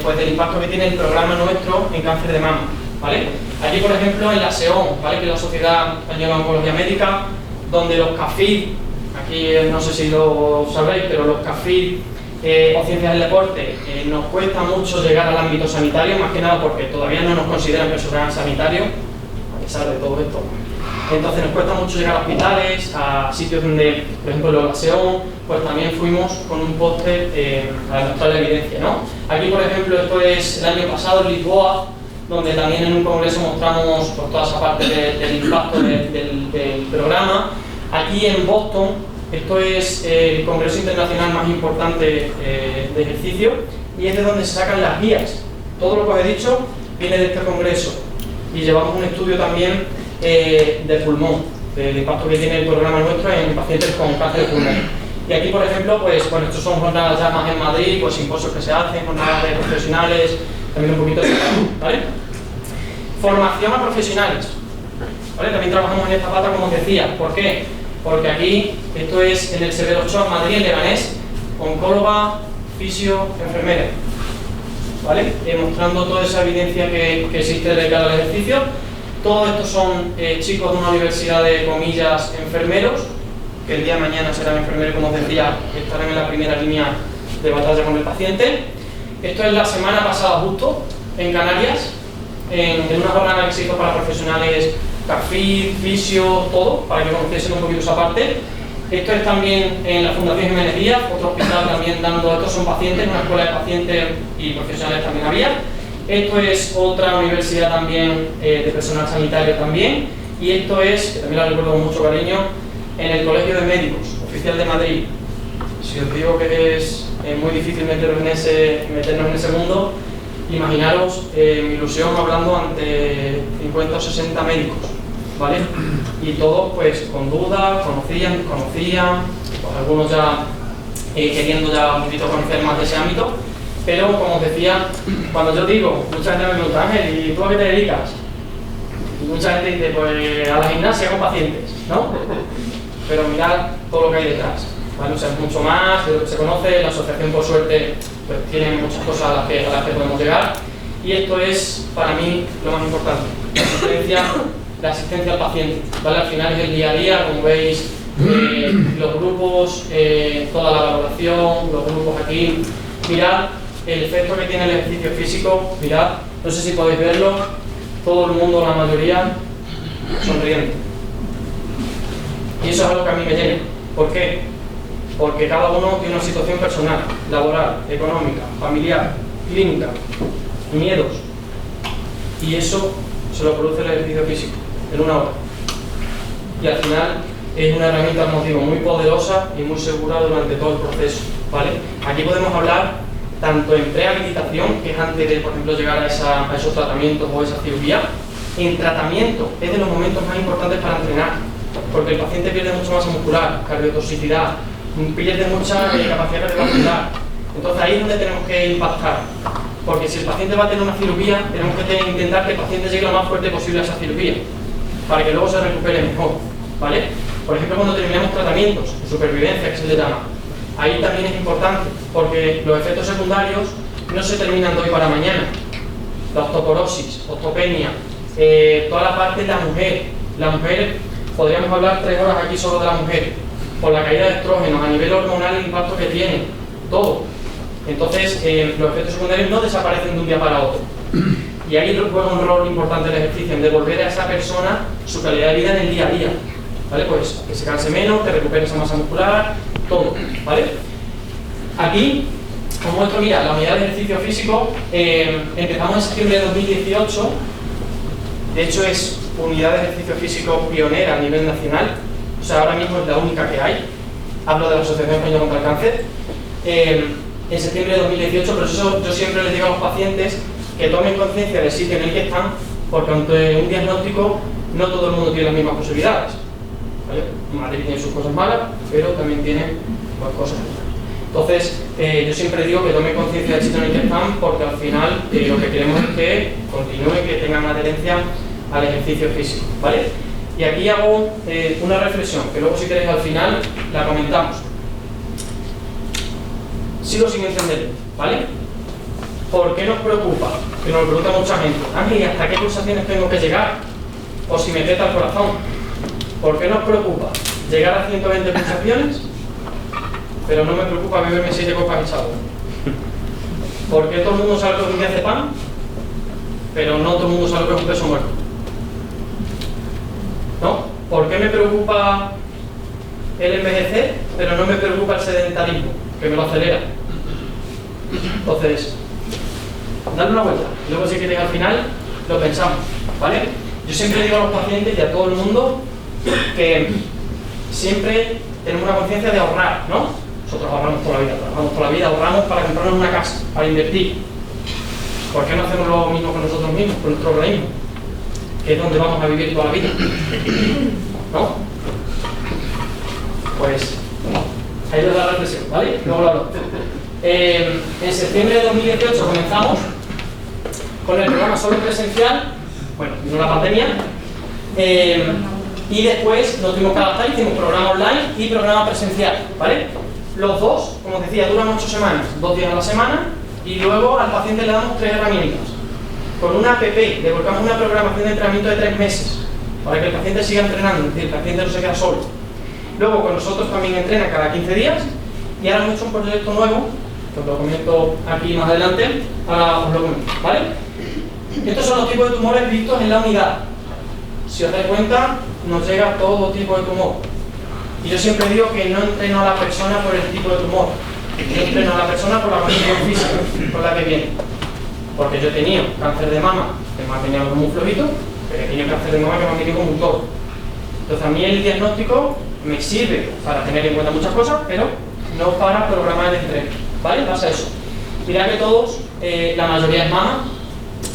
pues del impacto que tiene el programa nuestro en cáncer de mama, ¿vale? Aquí, por ejemplo, en la SEON, ¿vale? Que es la Sociedad Española de Oncología Médica, donde los CAFID, aquí no sé si lo sabéis, pero los CAFID o ciencias del deporte, nos cuesta mucho llegar al ámbito sanitario, más que nada porque todavía no nos consideran personal sanitario, a pesar de todo esto. Entonces nos cuesta mucho llegar a hospitales, a sitios donde, por ejemplo, la SEON, pues también fuimos con un póster a demostrar la evidencia, ¿no? Aquí, por ejemplo, esto es el año pasado en Lisboa, donde también en un congreso mostramos pues, toda esa parte del impacto del programa. Aquí en Boston, esto es el congreso internacional más importante de ejercicio, y es de donde se sacan las guías. Todo lo que os he dicho viene de este congreso, y llevamos un estudio también de pulmón, del impacto que tiene el programa nuestro en pacientes con cáncer de pulmón. Y aquí, por ejemplo, pues bueno, estos son jornadas ya más en Madrid, pues simposios que se hacen, jornadas de profesionales, también un poquito de ¿vale? Formación a profesionales, ¿vale? También trabajamos en esta pata, como os decía. ¿Por qué? Porque aquí, esto es en el Severo Ochoa, Madrid, en Leganés, oncóloga, fisio, enfermera, ¿vale? Mostrando toda esa evidencia que existe de cara al ejercicio. Todos estos son chicos de una universidad de comillas enfermeros, que el día de mañana serán enfermeros, como os decía, que estarán en la primera línea de batalla con el paciente. Esto es la semana pasada justo, en Canarias, en una jornada que se hizo para profesionales, CAFID, fisio, todo, para que conociesen un poquito esa parte. Esto es también en la Fundación Jiménez Díaz, otro hospital también dando, estos son pacientes, una escuela de pacientes y profesionales también había. Esto es otra universidad también de personal sanitario también, y esto es, que también la recuerdo con mucho cariño, en el Colegio de Médicos, Oficial de Madrid. Si os digo que es muy difícil meternos en ese mundo, imaginaros mi ilusión hablando ante 50 o 60 médicos, ¿vale? Y todos pues con dudas, conocían, pues algunos ya queriendo ya un poquito conocer más de ese ámbito, pero como os decía, cuando yo digo, mucha gente me pregunta, Ángel, ¿y tú a qué te dedicas? Y mucha gente dice, pues a la gimnasia con pacientes, ¿no? Pero mirad todo lo que hay detrás, ¿vale? O sea, es mucho más de lo que se conoce. La asociación, por suerte, pues tiene muchas cosas a las que podemos llegar, y esto es para mí lo más importante, la asistencia al paciente, ¿vale? Al final es el día a día, como veis, los grupos, toda la valoración, los grupos aquí. Mirad el efecto que tiene el ejercicio físico, mirad, no sé si podéis verlo, todo el mundo, la mayoría, sonriendo. Y eso es algo que a mí me llena. ¿Por qué? Porque cada uno tiene una situación personal, laboral, económica, familiar, clínica, miedos, y eso se lo produce el ejercicio físico en una hora. Y al final es una herramienta, como digo, muy poderosa y muy segura durante todo el proceso, ¿vale? Aquí podemos hablar tanto en prehabilitación, que es antes de, por ejemplo, llegar a esos tratamientos o esa cirugía. En tratamiento es de los momentos más importantes para entrenar, porque el paciente pierde mucha masa muscular, cardiotoxicidad, pierde mucha capacidad cardiovascular. Entonces ahí es donde tenemos que impactar, porque si el paciente va a tener una cirugía, tenemos que intentar que el paciente llegue lo más fuerte posible a esa cirugía, para que luego se recupere mejor, ¿vale? Por ejemplo, cuando terminamos tratamientos, supervivencia que se le llama, ahí también es importante, porque los efectos secundarios no se terminan de hoy para mañana. La osteoporosis, osteopenia, toda la parte de la mujer, podríamos hablar 3 horas aquí solo de la mujer, por la caída de estrógenos, a nivel hormonal, el impacto que tiene, todo. Entonces, los efectos secundarios no desaparecen de un día para otro. Y ahí juega un rol importante el ejercicio, en devolver a esa persona su calidad de vida en el día a día. ¿Vale? Pues que se canse menos, que recupere esa masa muscular, todo. ¿Vale? Aquí os muestro, mira, la unidad de ejercicio físico, empezamos en septiembre de 2018, de hecho es unidad de ejercicio físico pionera a nivel nacional, o sea, ahora mismo es la única que hay, hablo de la Asociación Española contra el Cáncer, en septiembre de 2018, por eso yo siempre les digo a los pacientes que tomen conciencia del sitio en el que están, porque ante un diagnóstico no todo el mundo tiene las mismas posibilidades. ¿Vale? Madrid tiene sus cosas malas, pero también tiene pues, cosas buenas. Entonces, yo siempre digo que tomen conciencia del sitio en el que están, porque al final lo que queremos es que continúen, que tengan adherencia al ejercicio físico. ¿Vale? Y aquí hago una reflexión, que luego si queréis al final la comentamos. Sigo sin entender, ¿vale? ¿Por qué nos preocupa? Que nos pregunta mucha gente. Ángel, ¿y hasta qué pulsaciones tengo que llegar? O si me peta el corazón. ¿Por qué nos preocupa llegar a 120 pulsaciones? Pero no me preocupa beberme 7 copas de agua. ¿Por qué todo el mundo sabe lo que es un diazepam? Pero no todo el mundo sabe lo que es un peso muerto. ¿No? ¿Por qué me preocupa el envejecer, pero no me preocupa el sedentarismo, que me lo acelera? Entonces, dale una vuelta. Luego si queréis al final, lo pensamos. ¿Vale? Yo siempre digo a los pacientes y a todo el mundo que siempre tenemos una conciencia de ahorrar, ¿no? Nosotros ahorramos toda la vida, trabajamos toda la vida, ahorramos para comprarnos una casa, para invertir. ¿Por qué no hacemos lo mismo con nosotros mismos, con nuestro organismo? Que es donde vamos a vivir toda la vida. ¿No? Pues ahí les da la reflexión, ¿vale? Luego lo hablo. En septiembre de 2018 comenzamos con el programa solo presencial, bueno, vino la pandemia, y después nos tuvimos que adaptar, hicimos programa online y programa presencial, ¿vale? Los dos, como os decía, duran 8 semanas, 2 días a la semana, y luego al paciente le damos 3 herramientas. Con una app le colocamos una programación de entrenamiento de 3 meses, para que el paciente siga entrenando, es decir, el paciente no se queda solo. Luego con nosotros también entrena cada 15 días, y ahora hemos hecho un proyecto nuevo, que os lo comento aquí más adelante, ahora os lo comento, ¿vale? Estos son los tipos de tumores vistos en la unidad. Si os dais cuenta, nos llega todo tipo de tumor. Y yo siempre digo que no entreno a la persona por el tipo de tumor, yo entreno a la persona por la condición física con la que viene. Porque yo he tenido cáncer de mama, que me ha tenido como un flojito, pero he tenido cáncer de mama que me ha tenido como un toro. Entonces a mí el diagnóstico me sirve para tener en cuenta muchas cosas, pero no para programar el entreno, ¿vale? En base a eso. Mirad que todos, la mayoría es mama,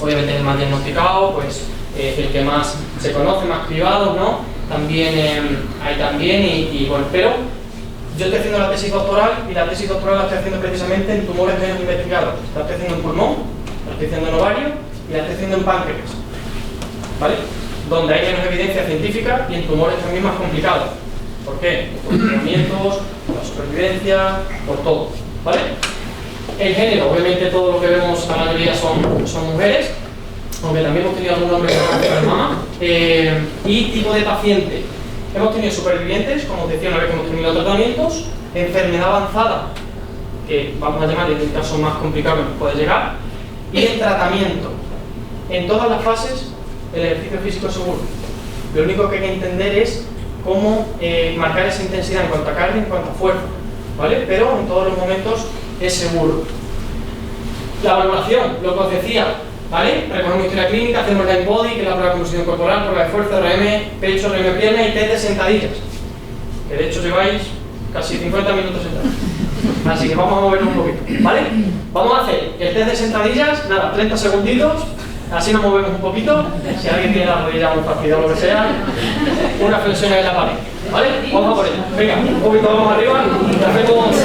obviamente es el más diagnosticado, pues el que más se conoce, más privado, ¿no? También hay también, y bueno, pero yo estoy haciendo la tesis doctoral, y la tesis doctoral la estoy haciendo precisamente en tumores menos investigados. La estoy haciendo en pulmón, la estoy haciendo en ovario y la estoy haciendo en páncreas, ¿vale? Donde hay menos evidencia científica y en tumores también más complicados. ¿Por qué? Por los tratamientos, por la supervivencia, por todo, ¿vale? El género, obviamente todo lo que vemos, la mayoría son mujeres, aunque también hemos tenido algún hombre de mama, y tipo de paciente. Hemos tenido supervivientes, como os decía una vez que hemos tenido tratamientos, enfermedad avanzada, que vamos a llamar en el caso más complicado que nos puede llegar, y el tratamiento. En todas las fases, el ejercicio físico es seguro. Lo único que hay que entender es cómo marcar esa intensidad en cuanto a carga y en cuanto a fuerza, ¿vale? Pero en todos los momentos es seguro. La valoración, lo que os decía, ¿vale? Recogemos historia clínica, hacemos line body, que es la prueba de composición corporal, prueba de fuerza, RM, pecho, RM pierna y test de sentadillas. Que de hecho lleváis casi 50 minutos sentados. Así que vamos a movernos un poquito, ¿vale? Vamos a hacer el test de sentadillas, nada, 30 segunditos, así nos movemos un poquito. Si alguien tiene la rodilla muy fácil o lo que sea, una flexión en la pared, ¿vale? Vamos a por ello. Venga, un poquito vamos arriba, hacemos.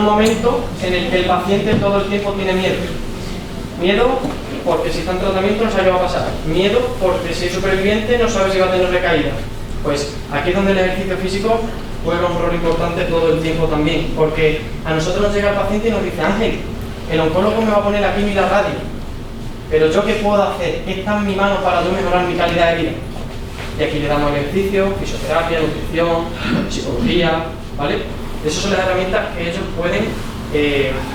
un momento en el que el paciente todo el tiempo tiene miedo. Miedo porque si está en tratamiento no sabe qué va a pasar. Miedo porque si es superviviente no sabe si va a tener recaída. Pues aquí es donde el ejercicio físico juega un rol importante todo el tiempo también, porque a nosotros nos llega el paciente y nos dice: Ángel, el oncólogo me va a poner aquí la radio, pero ¿yo qué puedo hacer? ¿Qué está en mi mano para yo mejorar mi calidad de vida? Y aquí le damos ejercicio, fisioterapia, nutrición, psicología, ¿vale? Esas son las herramientas que ellos pueden,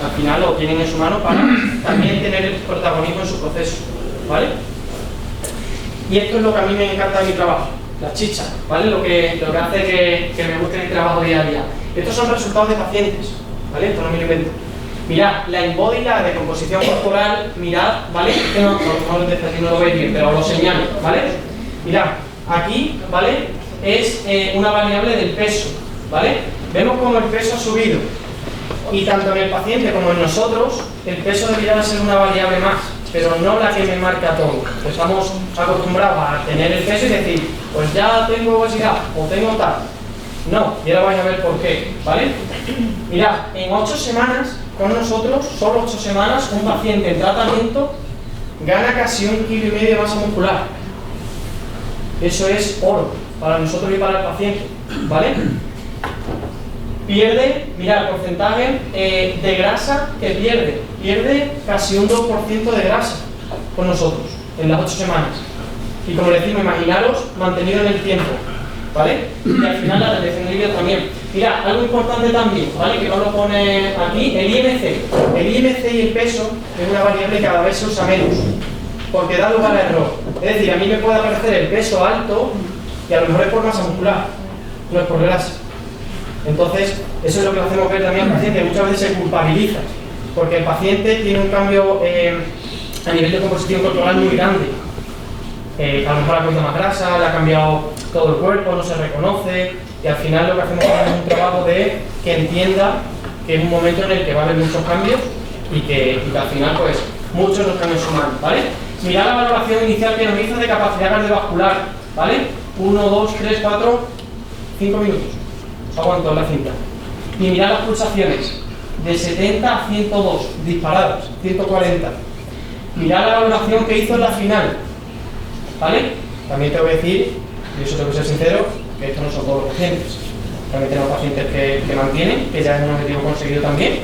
al final, lo tienen en su mano para también tener el protagonismo en su proceso, ¿vale? Y esto es lo que a mí me encanta de mi trabajo, la chicha, ¿vale? Lo que hace que me guste mi trabajo día a día. Estos son resultados de pacientes, ¿vale? Esto no me lo invento. Mirad, la embody, la de composición corporal, mirad, ¿vale? Que no desde aquí no lo veis bien, pero lo señalo, ¿vale? Mirad, aquí, ¿vale? Es una variable del peso, ¿vale? Vemos cómo el peso ha subido. Y tanto en el paciente como en nosotros, el peso debería ser una variable más, pero no la que me marca todo. Pues estamos acostumbrados a tener el peso y decir: pues ya tengo obesidad o tengo tal. No, y ahora vais a ver por qué, ¿vale? Mirad, en 8 semanas con nosotros, solo 8 semanas, un paciente en tratamiento gana casi 1,5 kg de masa muscular. Eso es oro para nosotros y para el paciente, ¿vale? Pierde, mirad, el porcentaje de grasa que pierde casi un 2% de grasa con nosotros en las 8 semanas. Y como decimos, imaginaros mantenido en el tiempo, ¿vale? Y al final la retención de líquido también. Mirad, algo importante también, ¿vale? Que no lo pone aquí, el IMC. El IMC y el peso es una variable que cada vez se usa menos, porque da lugar a error. Es decir, a mí me puede aparecer el peso alto y a lo mejor es por masa muscular, no es por grasa. Entonces, eso es lo que hacemos ver también al paciente, muchas veces se culpabiliza, porque el paciente tiene un cambio a nivel de composición corporal muy grande. A lo mejor ha cogido más grasa, le ha cambiado todo el cuerpo, no se reconoce, y al final lo que hacemos es un trabajo de que entienda que es un momento en el que va a haber muchos cambios y que al final, pues, muchos nos cambios humanos, ¿vale? Mirad la valoración inicial que nos hizo de capacidad cardiovascular, ¿vale? 1, 2, 3, 4, 5 minutos. Aguantó la cinta. Y mirad las pulsaciones, de 70 a 102, disparadas, 140. Mirad la valoración que hizo en la final, ¿vale? También te voy a decir, y eso tengo que ser sincero, que estos no son todos los pacientes. También tenemos pacientes que mantienen, que ya es un objetivo conseguido también,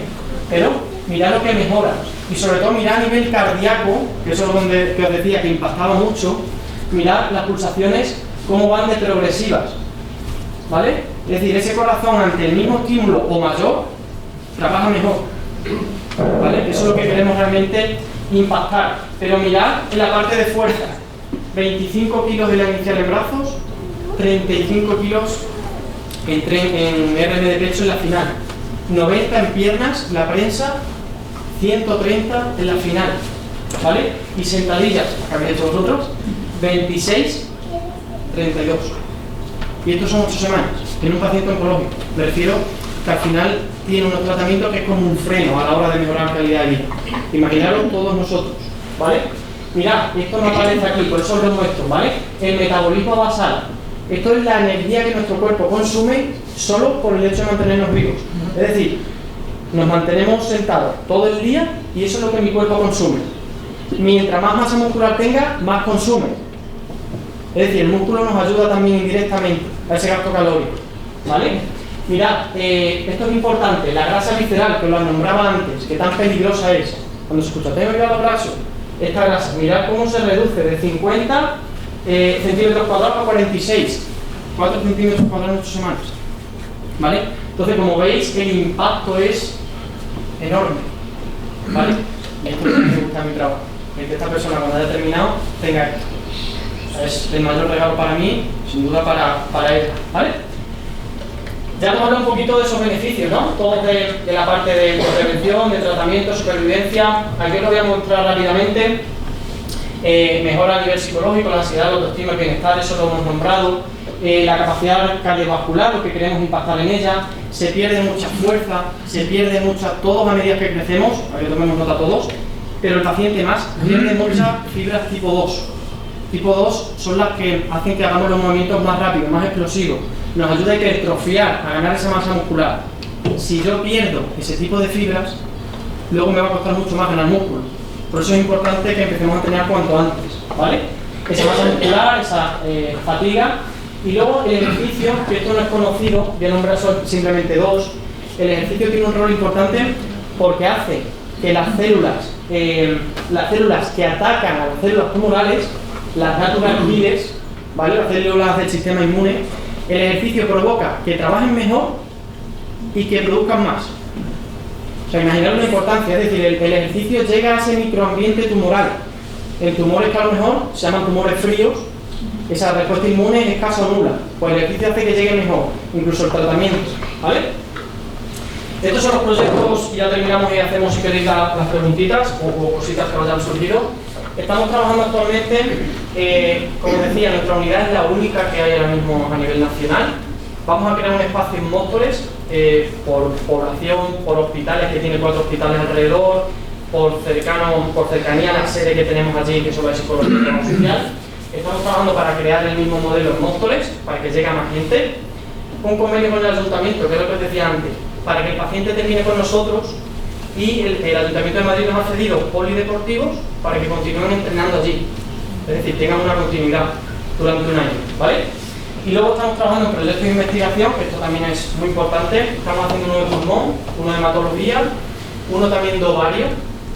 pero mirad lo que mejora. Y sobre todo mirad a nivel cardíaco, que eso es donde que os decía que impactaba mucho, mirad las pulsaciones, cómo van de progresivas, ¿vale? Es decir, ese corazón ante el mismo estímulo o mayor, trabaja mejor, ¿vale? Eso es lo que queremos realmente impactar. Pero mirad en la parte de fuerza, 25 kilos de la inicial en brazos, 35 kilos en RM de pecho en la final, 90 en piernas, la prensa, 130 en la final, ¿vale? Y sentadillas, que habéis hecho vosotros, 26, 32. Y estos son 8 semanas, en un paciente oncológico. Me refiero que al final tiene unos tratamientos que es como un freno a la hora de mejorar la calidad de vida. Imaginaros todos nosotros, ¿vale? Mirad, esto no aparece aquí, por eso os lo muestro, ¿vale? El metabolismo basal. Esto es la energía que nuestro cuerpo consume solo por el hecho de mantenernos vivos. Es decir, nos mantenemos sentados todo el día y eso es lo que mi cuerpo consume. Mientras más masa muscular tenga, más consume. Es decir, el músculo nos ayuda también indirectamente a ese gasto calórico, ¿vale? Mirad, esto es importante, la grasa visceral, que os la nombraba antes, que tan peligrosa es. Cuando se escucha, tengo que ir a los brazos, esta grasa, mirad cómo se reduce de 50 centímetros cuadrados a 46, 4 centímetros cuadrados en 8 semanas, ¿vale? Entonces, como veis, el impacto es enorme, ¿vale? Y esto es lo que me gusta de mi trabajo, que esta persona cuando haya terminado tenga esto. Es el mayor regalo para mí, sin duda para ella, ¿vale? Ya hemos hablado un poquito de esos beneficios, ¿no? Todos de la parte de prevención, de tratamiento, supervivencia. Aquí os lo voy a mostrar rápidamente. Mejora a nivel psicológico, la ansiedad, la autoestima, el bienestar, eso lo hemos nombrado. La capacidad cardiovascular, lo que queremos impactar en ella. Se pierde mucha fuerza, se pierde mucha, todos a medida que crecemos, a que tomemos nota todos, pero el paciente más pierde muchas fibras tipo 2. Tipo 2 son las que hacen que hagamos los movimientos más rápidos, más explosivos. Nos ayuda a hipertrofiar, a ganar esa masa muscular. si yo pierdo ese tipo de fibras, luego me va a costar mucho más ganar músculo. Por eso es importante que empecemos a entrenar cuanto antes, ¿vale? Esa masa muscular, esa fatiga. Y luego el ejercicio, que esto no es conocido, voy a nombrar simplemente dos. El ejercicio tiene un rol importante porque hace que las células que atacan a las células tumorales, las natural killers, ¿vale? Las células del sistema inmune, el ejercicio provoca que trabajen mejor y que produzcan más. O sea, imaginaros la importancia, es decir, el ejercicio llega a ese microambiente tumoral. En tumores que a lo mejor se llaman tumores fríos, esa respuesta inmune es escasa o nula. Pues el ejercicio hace que llegue mejor, incluso el tratamiento, ¿vale? Estos son los proyectos, y ya terminamos y hacemos, si queréis, las preguntitas o cositas que vayan surgido. Estamos trabajando actualmente, como decía, nuestra unidad es la única que hay ahora mismo a nivel nacional. Vamos a crear un espacio en Móstoles, por población, por hospitales, que tiene 4 hospitales alrededor, por cercanía a la sede que tenemos allí, que es sobre la psicología social. Estamos trabajando para crear el mismo modelo en Móstoles, para que llegue a más gente. Un convenio con el ayuntamiento, que es lo que os decía antes, para que el paciente termine con nosotros, y el Ayuntamiento de Madrid nos ha cedido polideportivos para que continúen entrenando allí. Es decir, tengan una continuidad durante un año, ¿vale? Y luego estamos trabajando en proyectos de investigación, que esto también es muy importante. Estamos haciendo uno de pulmón, uno de hematología, uno también de ovario,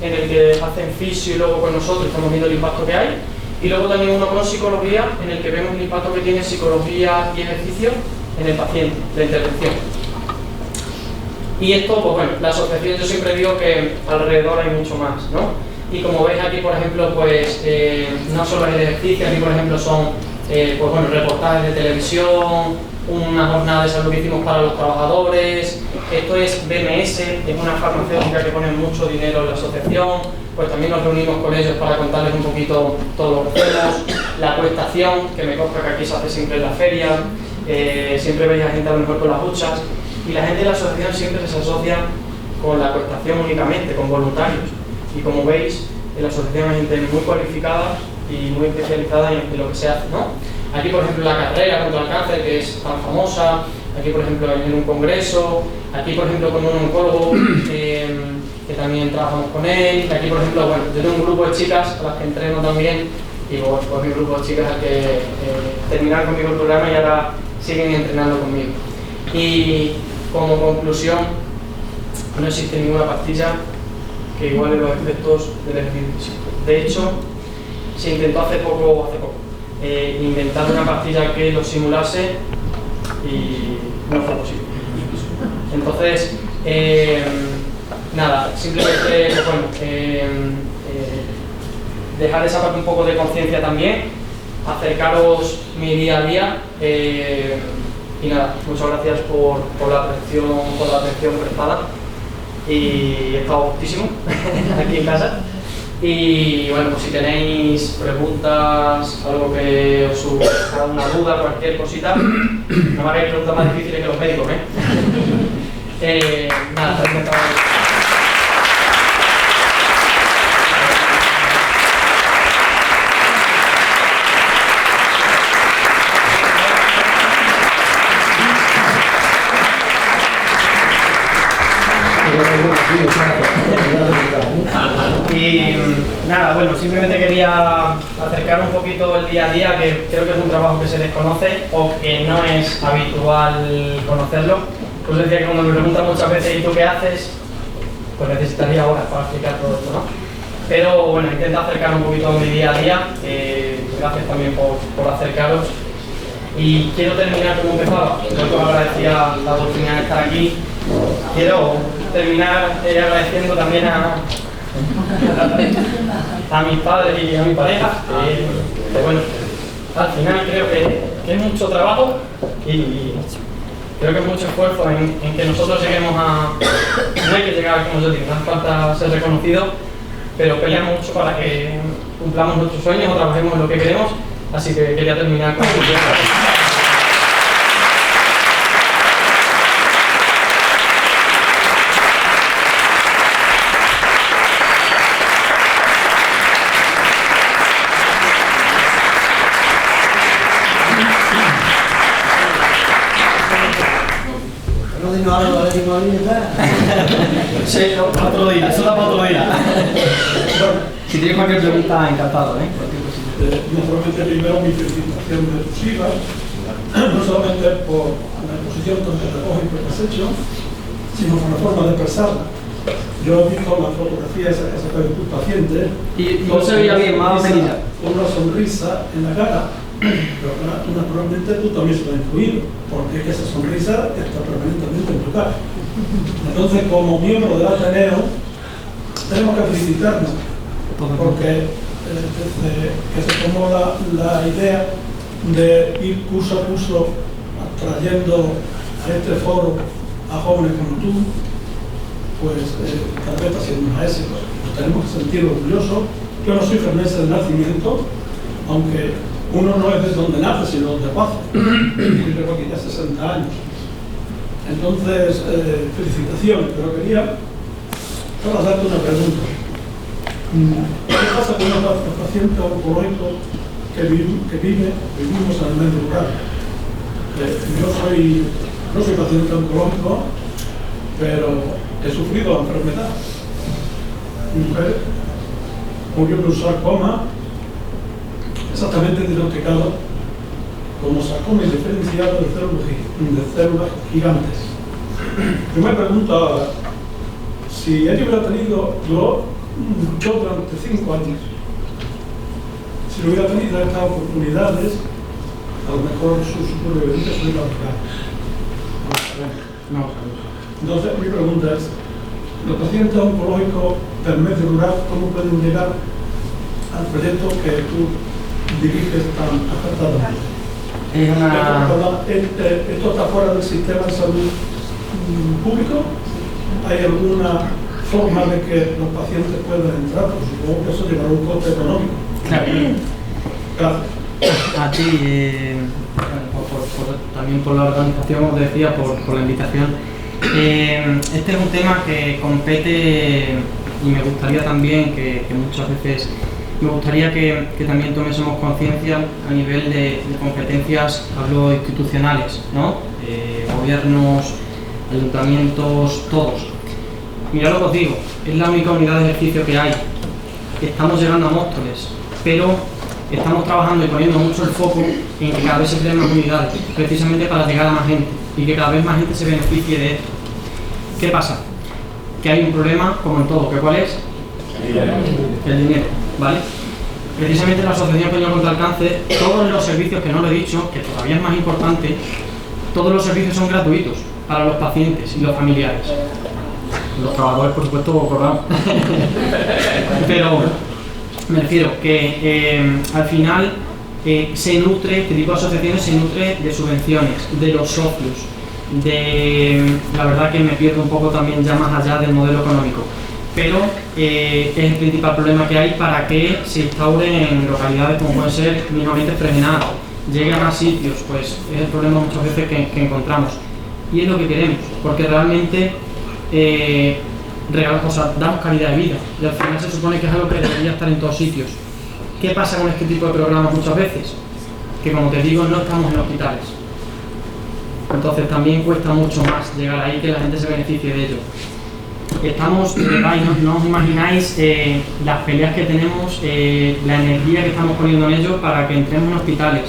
en el que hacen fisio y luego con nosotros estamos viendo el impacto que hay. Y luego también uno con psicología, en el que vemos el impacto que tiene psicología y ejercicio en el paciente, la intervención. Y esto, pues bueno, la asociación, yo siempre digo que alrededor hay mucho más, ¿no? Y como veis aquí, por ejemplo, pues no solo hay ejercicio, aquí por ejemplo son pues bueno, reportajes de televisión, una jornada de salud que hicimos para los trabajadores. Esto es BMS, es una farmacéutica que pone mucho dinero en la asociación, pues también nos reunimos con ellos para contarles un poquito todo lo que hacemos. La acuestación, que me consta que aquí se hace siempre en la feria, siempre veis a gente a lo mejor con las huchas, y la gente de la asociación siempre se asocia con la acuestación únicamente, con voluntarios. Y como veis, en la asociación hay gente muy cualificada y muy especializada en lo que se hace, ¿no? Aquí, por ejemplo, la carrera contra el cáncer, que es tan famosa. Aquí, por ejemplo, en un congreso. Aquí, por ejemplo, con un oncólogo, que también trabajamos con él. Aquí, por ejemplo, bueno, yo tengo un grupo de chicas a las que entreno también. Y pues mi grupo de chicas al que terminaron conmigo el programa y ahora siguen entrenando conmigo. Y como conclusión, no existe ninguna pastilla que iguale los efectos del ejercicio físico. De hecho, se intentó hace poco, inventar una pastilla que lo simulase y no fue posible. Entonces, nada, simplemente pues bueno, dejar esa parte un poco de conciencia también, acercaros mi día a día, y nada, muchas gracias por la atención prestada, y he estado gustísimo aquí en casa. Y bueno, pues si tenéis preguntas, algo que os haga una duda, cualquier cosita, no me hagáis preguntas más difíciles que los médicos, nada, estoy encantado. Y nada, bueno, simplemente quería acercar un poquito el día a día, que creo que es un trabajo que se desconoce o que no es habitual conocerlo. Pues decía que cuando me preguntan muchas veces ¿y tú qué haces? Pues necesitaría horas para explicar todo esto, ¿no? Pero bueno, intento acercar un poquito mi día a día. Gracias también por acercaros. Y quiero terminar como empezaba. Yo os agradecía la oportunidad de estar aquí. Quiero terminar agradeciendo también a mis padres y a mi pareja, que bueno, al final creo que es mucho trabajo y creo que es mucho esfuerzo en que nosotros lleguemos a... No hay que llegar como yo digo, no hace falta ser reconocido, pero peleamos mucho para que cumplamos nuestros sueños o trabajemos en lo que queremos, así que quería terminar con esto. haciendo ahora lo de Molina y tal. Sí, para otro día, eso da para otro día. Si tienes cualquier pregunta, encantado, ¿eh? Cualquier cosita. Naturalmente, primero mi felicitación de tus hijas, no solamente por la exposición tan pedagógica que has hecho, sino por la forma de expresarla. Yo he visto las fotografías que has sacado de tus pacientes Y no se veía bien, más venida. con una sonrisa en la cara, pero naturalmente tú también se lo has influido, porque es que esa sonrisa está permanentemente en tu cara. Entonces, como miembro del Ateneo, tenemos que felicitarnos, porque desde que se tomó la idea de ir curso a curso trayendo a este foro a jóvenes como tú, pues cada vez está siendo más éxito. Nos tenemos que sentir orgullosos. Yo no soy fermense de nacimiento, aunque uno no es de donde nace, sino donde pasa. Yo creo que ya 60 años. Entonces, felicitaciones, pero quería solo hacerte una pregunta. ¿Qué pasa con los pacientes oncológicos que vivimos en el medio rural? Yo no soy paciente oncológico, pero he sufrido la enfermedad. Mi mujer murió de un sarcoma exactamente diagnosticado como sarcoma indiferenciado de células gigantes. Yo me pregunto ahora, si ella hubiera tenido, yo luchó durante 5 años, si no hubiera tenido estas oportunidades, a lo mejor su supervivencia se hubiera logrado. No. Entonces, mi pregunta es, ¿los pacientes oncológicos del medio rural cómo pueden llegar al proyecto que tú diriges tan acertadamente? ¿Esto está fuera del sistema de salud público? ¿Hay alguna forma de que los pacientes puedan entrar? Pues supongo que eso llevará un coste económico. Claro. Gracias. A ti, también por la organización, os decía, por la invitación. Este es un tema que compete y me gustaría también que muchas veces me gustaría que también tomésemos conciencia a nivel de competencias, hablo institucionales, ¿no? Gobiernos, ayuntamientos, todos. Mirad lo que os digo, es la única unidad de ejercicio que hay. Estamos llegando a Móstoles, pero estamos trabajando y poniendo mucho el foco en que cada vez se creen más unidades, precisamente para llegar a más gente y que cada vez más gente se beneficie de esto. ¿Qué pasa? Que hay un problema, como en todo, ¿que cuál es? El dinero, ¿vale? Precisamente la Asociación Española contra el Cáncer, todos los servicios, que no lo he dicho, que todavía es más importante, todos los servicios son gratuitos para los pacientes y los familiares. Los trabajadores, por supuesto, cobramos. Pero me refiero que al final se nutre, este tipo de asociaciones se nutre de subvenciones, de los socios, la verdad que me pierdo un poco también ya más allá del modelo económico, pero es el principal problema que hay para que se instaure en localidades como pueden ser mínimamente fregenadas, lleguen a más sitios, pues es el problema muchas veces que encontramos y es lo que queremos, porque realmente regalamos, o sea, damos calidad de vida y al final se supone que es algo que debería estar en todos sitios. ¿Qué pasa con este tipo de programas muchas veces? Que como te digo, no estamos en hospitales. Entonces también cuesta mucho más llegar ahí que la gente se beneficie de ello. Estamos, no os imagináis las peleas que tenemos, la energía que estamos poniendo en ello para que entremos en hospitales.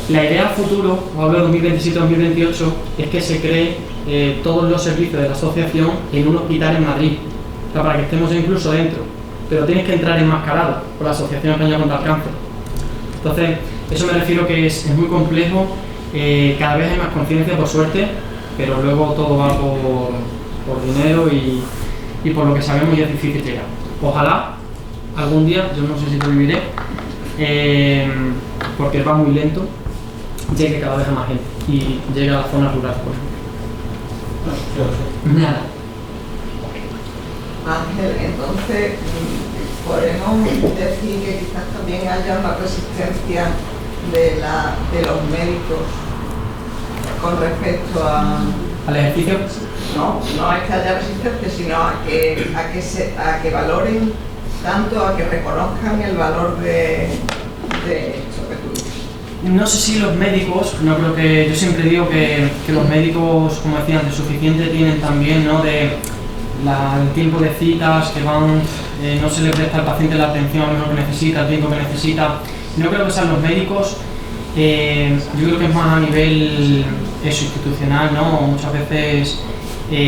La idea a futuro, os hablo de 2027-2028, es que se cree todos los servicios de la asociación en un hospital en Madrid, o sea, para que estemos incluso dentro, pero tienes que entrar enmascarado por la Asociación Española contra el Cáncer. Entonces, eso me refiero que es muy complejo. Cada vez hay más conciencia, por suerte, pero luego todo va por dinero y por lo que sabemos y es difícil llegar. Ojalá algún día, yo no sé si lo viviré, porque va muy lento, llegue cada vez a más gente y llegue a las zonas rurales, por ejemplo. Nada. Ángel, entonces podemos decir que quizás también haya una resistencia de los médicos con respecto al ejercicio. No es que haya resistencia, sino a que valoren tanto, a que reconozcan el valor de esto que tú dices. no sé si los médicos, no creo que, yo siempre digo que los médicos, como decía antes, suficiente tienen también, ¿no? El tiempo de citas que van, no se le presta al paciente la atención a lo mejor que necesita, el tiempo que necesita. No creo que sean los médicos, yo creo que es más a nivel institucional, ¿no? Muchas veces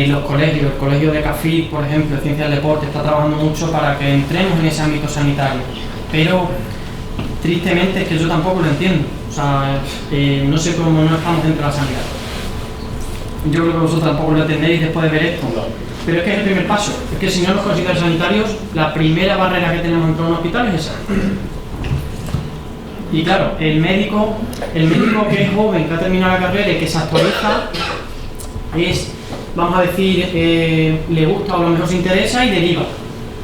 los colegios, el colegio de CAFID, por ejemplo, de Ciencias del Deporte, está trabajando mucho para que entremos en ese ámbito sanitario, pero tristemente es que yo tampoco lo entiendo, o sea, no sé cómo no estamos dentro de la sanidad. Yo creo que vosotros tampoco lo entendéis después de ver esto, pero es que es el primer paso, es que si no nos consideramos sanitarios, la primera barrera que tenemos dentro de un hospital es esa. Y claro, el médico que es joven, que ha terminado la carrera y que se actualiza, vamos a decir, le gusta o a lo mejor se interesa y deriva.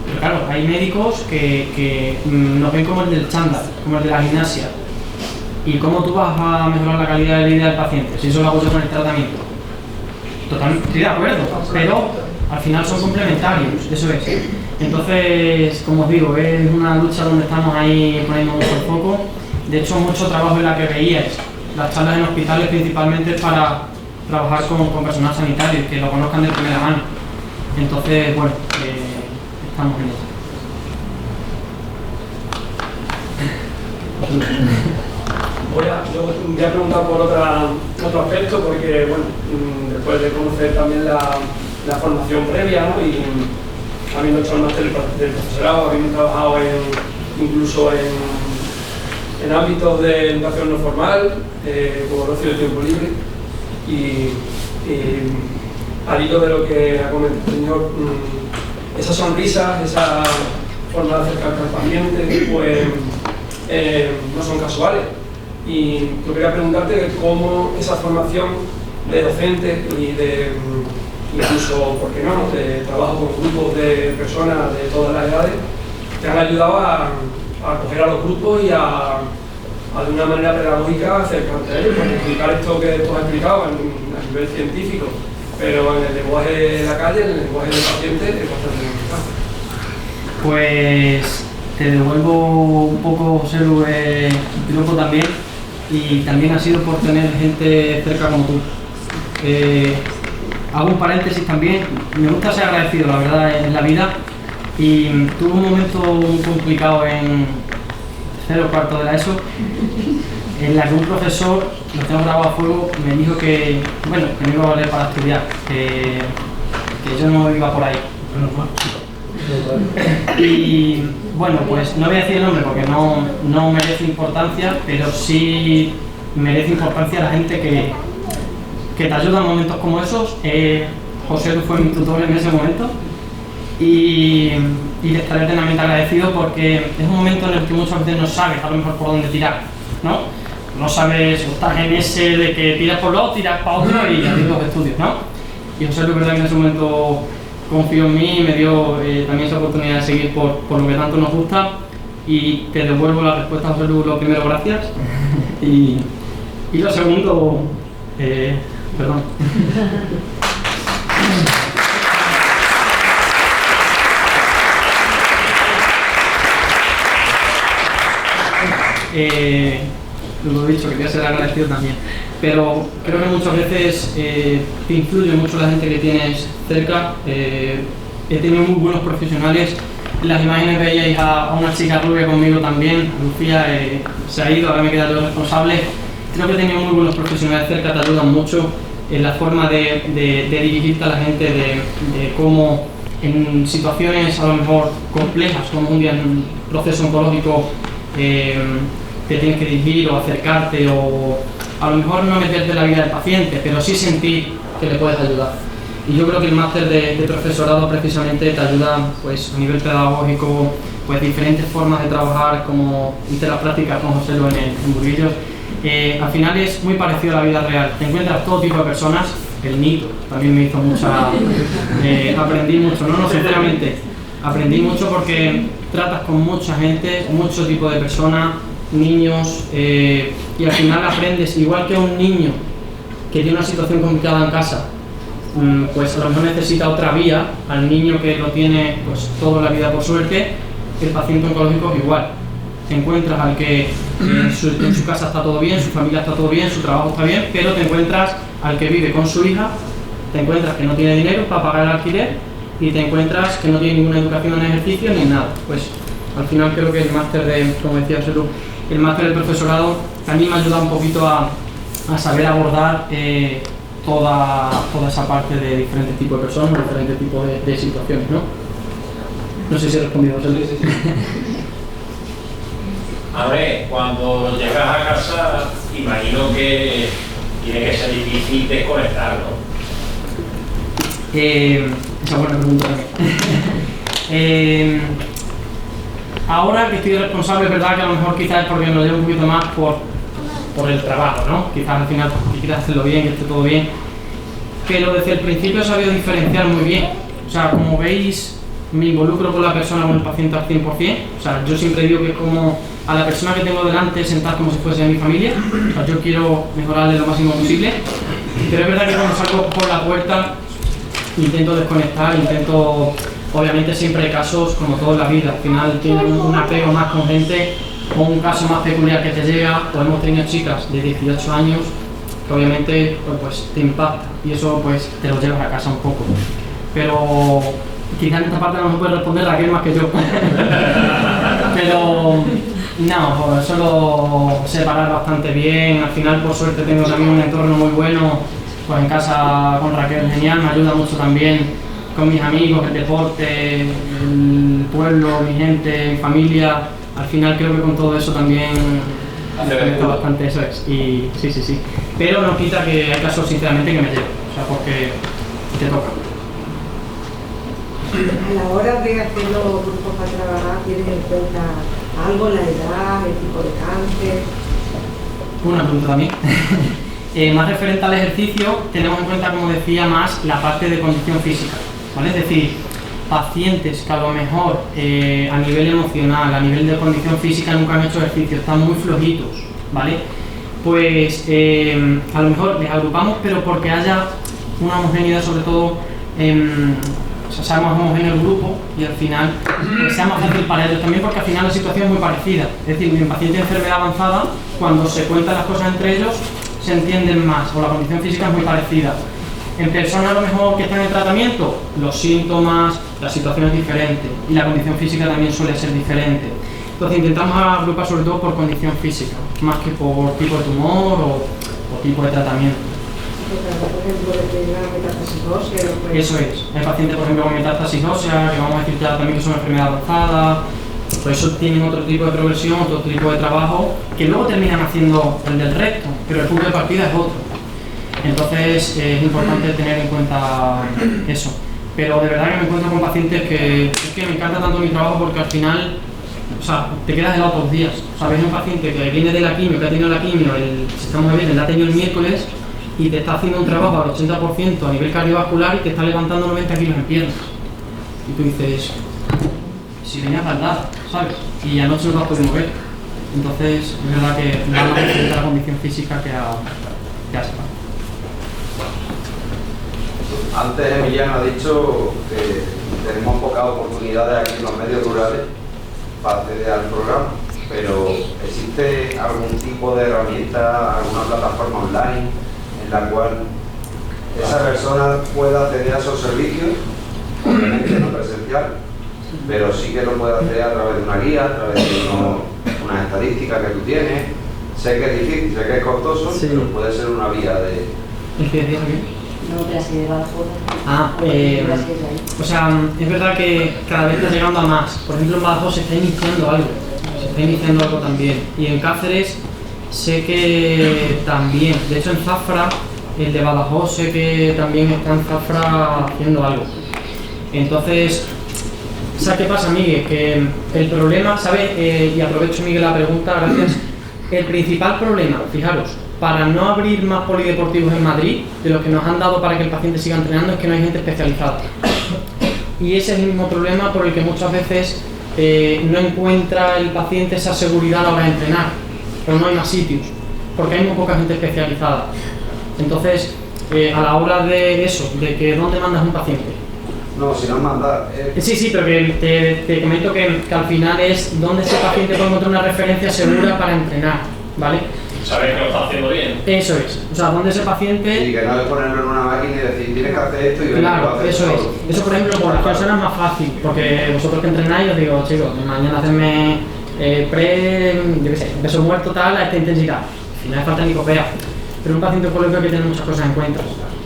Pero claro, hay médicos que nos ven como el del chándal, como el de la gimnasia. ¿Y cómo tú vas a mejorar la calidad de vida del paciente? Si eso lo hago yo con el tratamiento. Totalmente, estoy de acuerdo, pero al final son complementarios, eso es. Entonces, como os digo, es una lucha donde estamos ahí poniendo mucho el foco. De hecho, mucho trabajo en la que veíais. Las charlas en hospitales principalmente para trabajar con personal sanitario, que lo conozcan de primera mano. Entonces, bueno, estamos en Yo voy a preguntar por otro aspecto, porque bueno, después de conocer también la formación previa, ¿no? Y habiendo hecho el máster del profesorado, habiendo trabajado incluso en ámbitos de educación no formal, como ocio de tiempo libre, y al hilo de lo que ha comentado el señor, esa sonrisa, esa forma de acercarse al paciente, pues no son casuales. Y yo quería preguntarte cómo esa formación de docente y de incluso, ¿por qué no?, de trabajo con grupos de personas de todas las edades, te han ayudado a acoger a los grupos y a de una manera pedagógica acercarte a ellos, para explicar esto que tú has explicado a nivel científico, pero en el lenguaje de la calle, en el lenguaje del paciente, es bastante importante. Pues te devuelvo un poco, José Lu, el grupo también, y también ha sido por tener gente cerca como tú. Hago un paréntesis también, me gusta ser agradecido, la verdad, en la vida, y tuve un momento muy complicado en tercero o cuarto de la ESO, en la que un profesor, lo tengo grabado a fuego, me dijo que, bueno, que no iba a valer para estudiar, que yo no iba por ahí. Y bueno, pues no voy a decir el nombre porque no merece importancia, pero sí merece importancia la gente que te ayuda en momentos como esos. José fue mi tutor en ese momento y le estaré eternamente agradecido, porque es un momento en el que muchas veces no sabes a lo mejor por dónde tirar, ¿no? No sabes, estás en ese de que tiras por un lado, tiras para otro y ya tienes los estudios, ¿no? Y José Luis, verdad que en ese momento confió en mí y me dio también esa oportunidad de seguir por lo que tanto nos gusta, y te devuelvo la respuesta, José Luis. Lo primero, gracias, y lo segundo, perdón. Lo he dicho, quería ser agradecido también, pero creo que muchas veces te influye mucho la gente que tienes cerca. He tenido muy buenos profesionales. En las imágenes veíais a una chica rubia conmigo también, Lucía, se ha ido, ahora me queda yo responsable. Creo que he tenido muy buenos profesionales cerca, te ayudan mucho en la forma de dirigirte a la gente, de cómo en situaciones a lo mejor complejas, como un día en un proceso oncológico, te tienes que dirigir o acercarte, o a lo mejor no meterte en la vida del paciente, pero sí sentir que le puedes ayudar. Y yo creo que el máster de profesorado precisamente te ayuda, pues, a nivel pedagógico, pues diferentes formas de trabajar, como hice las prácticas con José Luis en Burguillos. Al final es muy parecido a la vida real, te encuentras todo tipo de personas. El NIT también me hizo mucha, aprendí mucho, no, sinceramente, aprendí mucho porque tratas con mucha gente, mucho tipo de personas, niños, y al final aprendes, igual que un niño que tiene una situación complicada en casa, pues a lo mejor necesita otra vía, al niño que lo tiene pues toda la vida por suerte, el paciente oncológico es igual. te encuentras al que en su casa está todo bien, su familia está todo bien, su trabajo está bien, pero te encuentras al que vive con su hija, te encuentras que no tiene dinero para pagar el alquiler y te encuentras que no tiene ninguna educación en ejercicio ni nada. Pues al final creo que el máster de, como decías tú, el máster del profesorado también me ha ayudado un poquito a saber abordar toda esa parte de diferentes tipos de personas, diferentes tipos de situaciones, ¿no? No sé si he respondido a eso. A ver, cuando llegas a casa, imagino que tiene que ser difícil desconectarlo. Esa buena pregunta también. Ahora que estoy responsable, es verdad que a lo mejor quizás es porque me lo llevo un poquito más por el trabajo, ¿no? Quizás al final quieras hacerlo bien, que esté todo bien. Pero desde el principio he sabido diferenciar muy bien. O sea, como veis, me involucro con la persona, con el paciente al 100%. O sea, yo siempre digo que es como a la persona que tengo delante sentar como si fuese mi familia. O sea, yo quiero mejorarle lo máximo posible. Pero es verdad que cuando salgo por la puerta intento desconectar, obviamente siempre hay casos como todo en la vida. Al final tienes un apego más con gente o un caso más peculiar que te llega, o hemos tenido chicas de 18 años que obviamente pues te impacta y eso pues te lo llevas a casa un poco. Pero quizás en esta parte no me puede responder Raquel más que yo. Pero no, pues suelo separar bastante bien. Al final por suerte tengo también un entorno muy bueno, pues en casa con Raquel genial, me ayuda mucho también con mis amigos, el deporte, el pueblo, mi gente, mi familia. Al final creo que con todo eso también afecta bastante, eso es. Y sí. Pero no quita que hay casos sinceramente que me llevo, o sea, porque te toca. A la hora de hacer los grupos para trabajar, ¿tienes en cuenta algo, la edad, el tipo de cáncer? Una pregunta también. Más referente al ejercicio, tenemos en cuenta, como decía, más la parte de condición física, ¿vale? Es decir, pacientes que a lo mejor a nivel emocional, a nivel de condición física nunca han hecho ejercicio, están muy flojitos, ¿vale? Pues a lo mejor les agrupamos, pero porque haya una homogeneidad, sobre todo, o sea, sea más homogéneo el grupo y al final sea más fácil para ellos también, porque al final la situación es muy parecida. Es decir, en pacientes de enfermedad avanzada, cuando se cuentan las cosas entre ellos, se entienden más, o la condición física es muy parecida. En personas a lo mejor que están en tratamiento, los síntomas, la situación es diferente y la condición física también suele ser diferente. Entonces intentamos agrupar sobre todo por condición física, más que por tipo de tumor o tipo de tratamiento. Por ejemplo, que tenga metástasis ósea. Eso es. Hay pacientes, por ejemplo, con metástasis ósea, que vamos a decir ya también que son enfermedad avanzada, por eso tienen otro tipo de progresión, otro tipo de trabajo, que luego terminan haciendo el del recto, pero el punto de partida es otro. Entonces es importante tener en cuenta eso. Pero de verdad que me encuentro con pacientes que es que me encanta tanto mi trabajo porque al final, o sea, te quedas helado todos los días. O sea, ves un paciente que viene de la quimio, que ha tenido la quimio, si estamos bien, la ha tenido el miércoles y te está haciendo un trabajo al 80% a nivel cardiovascular y te está levantando 90 kilos en piernas. Y tú dices, si venía a nada, ¿sabes? Y anoche no te has podido mover. Entonces, es verdad que da más diferente a la condición física que a esa. Antes Emiliano ha dicho que tenemos pocas oportunidades aquí en los medios rurales para acceder al programa, pero ¿existe algún tipo de herramienta, alguna plataforma online en la cual esa persona pueda acceder a esos servicios? Obviamente no presencial, pero sí que lo puede hacer a través de una guía, a través de unas estadísticas que tú tienes. Sé que es difícil, sé que es costoso, sí, pero puede ser una vía de... No, pero así de Badajoz. O sea, es verdad que cada vez está llegando a más. Por ejemplo, en Badajoz se está iniciando algo también. Y en Cáceres sé que también. De hecho, en Zafra, el de Badajoz, sé que también está en Zafra haciendo algo. Entonces, ¿sabes qué pasa, Miguel? Que el problema, ¿sabes? Y aprovecho, Miguel, la pregunta, gracias. El principal problema, fijaros, para no abrir más polideportivos en Madrid, de los que nos han dado para que el paciente siga entrenando, es que no hay gente especializada. Y ese es el mismo problema por el que muchas veces no encuentra el paciente esa seguridad a la hora de entrenar, o no hay más sitios, porque hay muy poca gente especializada. Entonces, a la hora de eso, de que dónde mandas un paciente, No, si no es mandar. Sí, pero que te comento que al final es donde ese paciente puede encontrar una referencia segura para entrenar, ¿vale? Saber que lo está haciendo bien. Eso es, o sea, donde ese paciente... Y que no es ponerlo en una máquina y decir, tienes que hacer esto y ver Claro, eso es. Eso, por ejemplo, por las personas es más fácil, porque vosotros que entrenáis, os digo, chicos, mañana hacerme yo qué sé, peso muerto tal a esta intensidad. Al final es falta ni copea. Pero un paciente oncológico hay que tener muchas cosas en cuenta.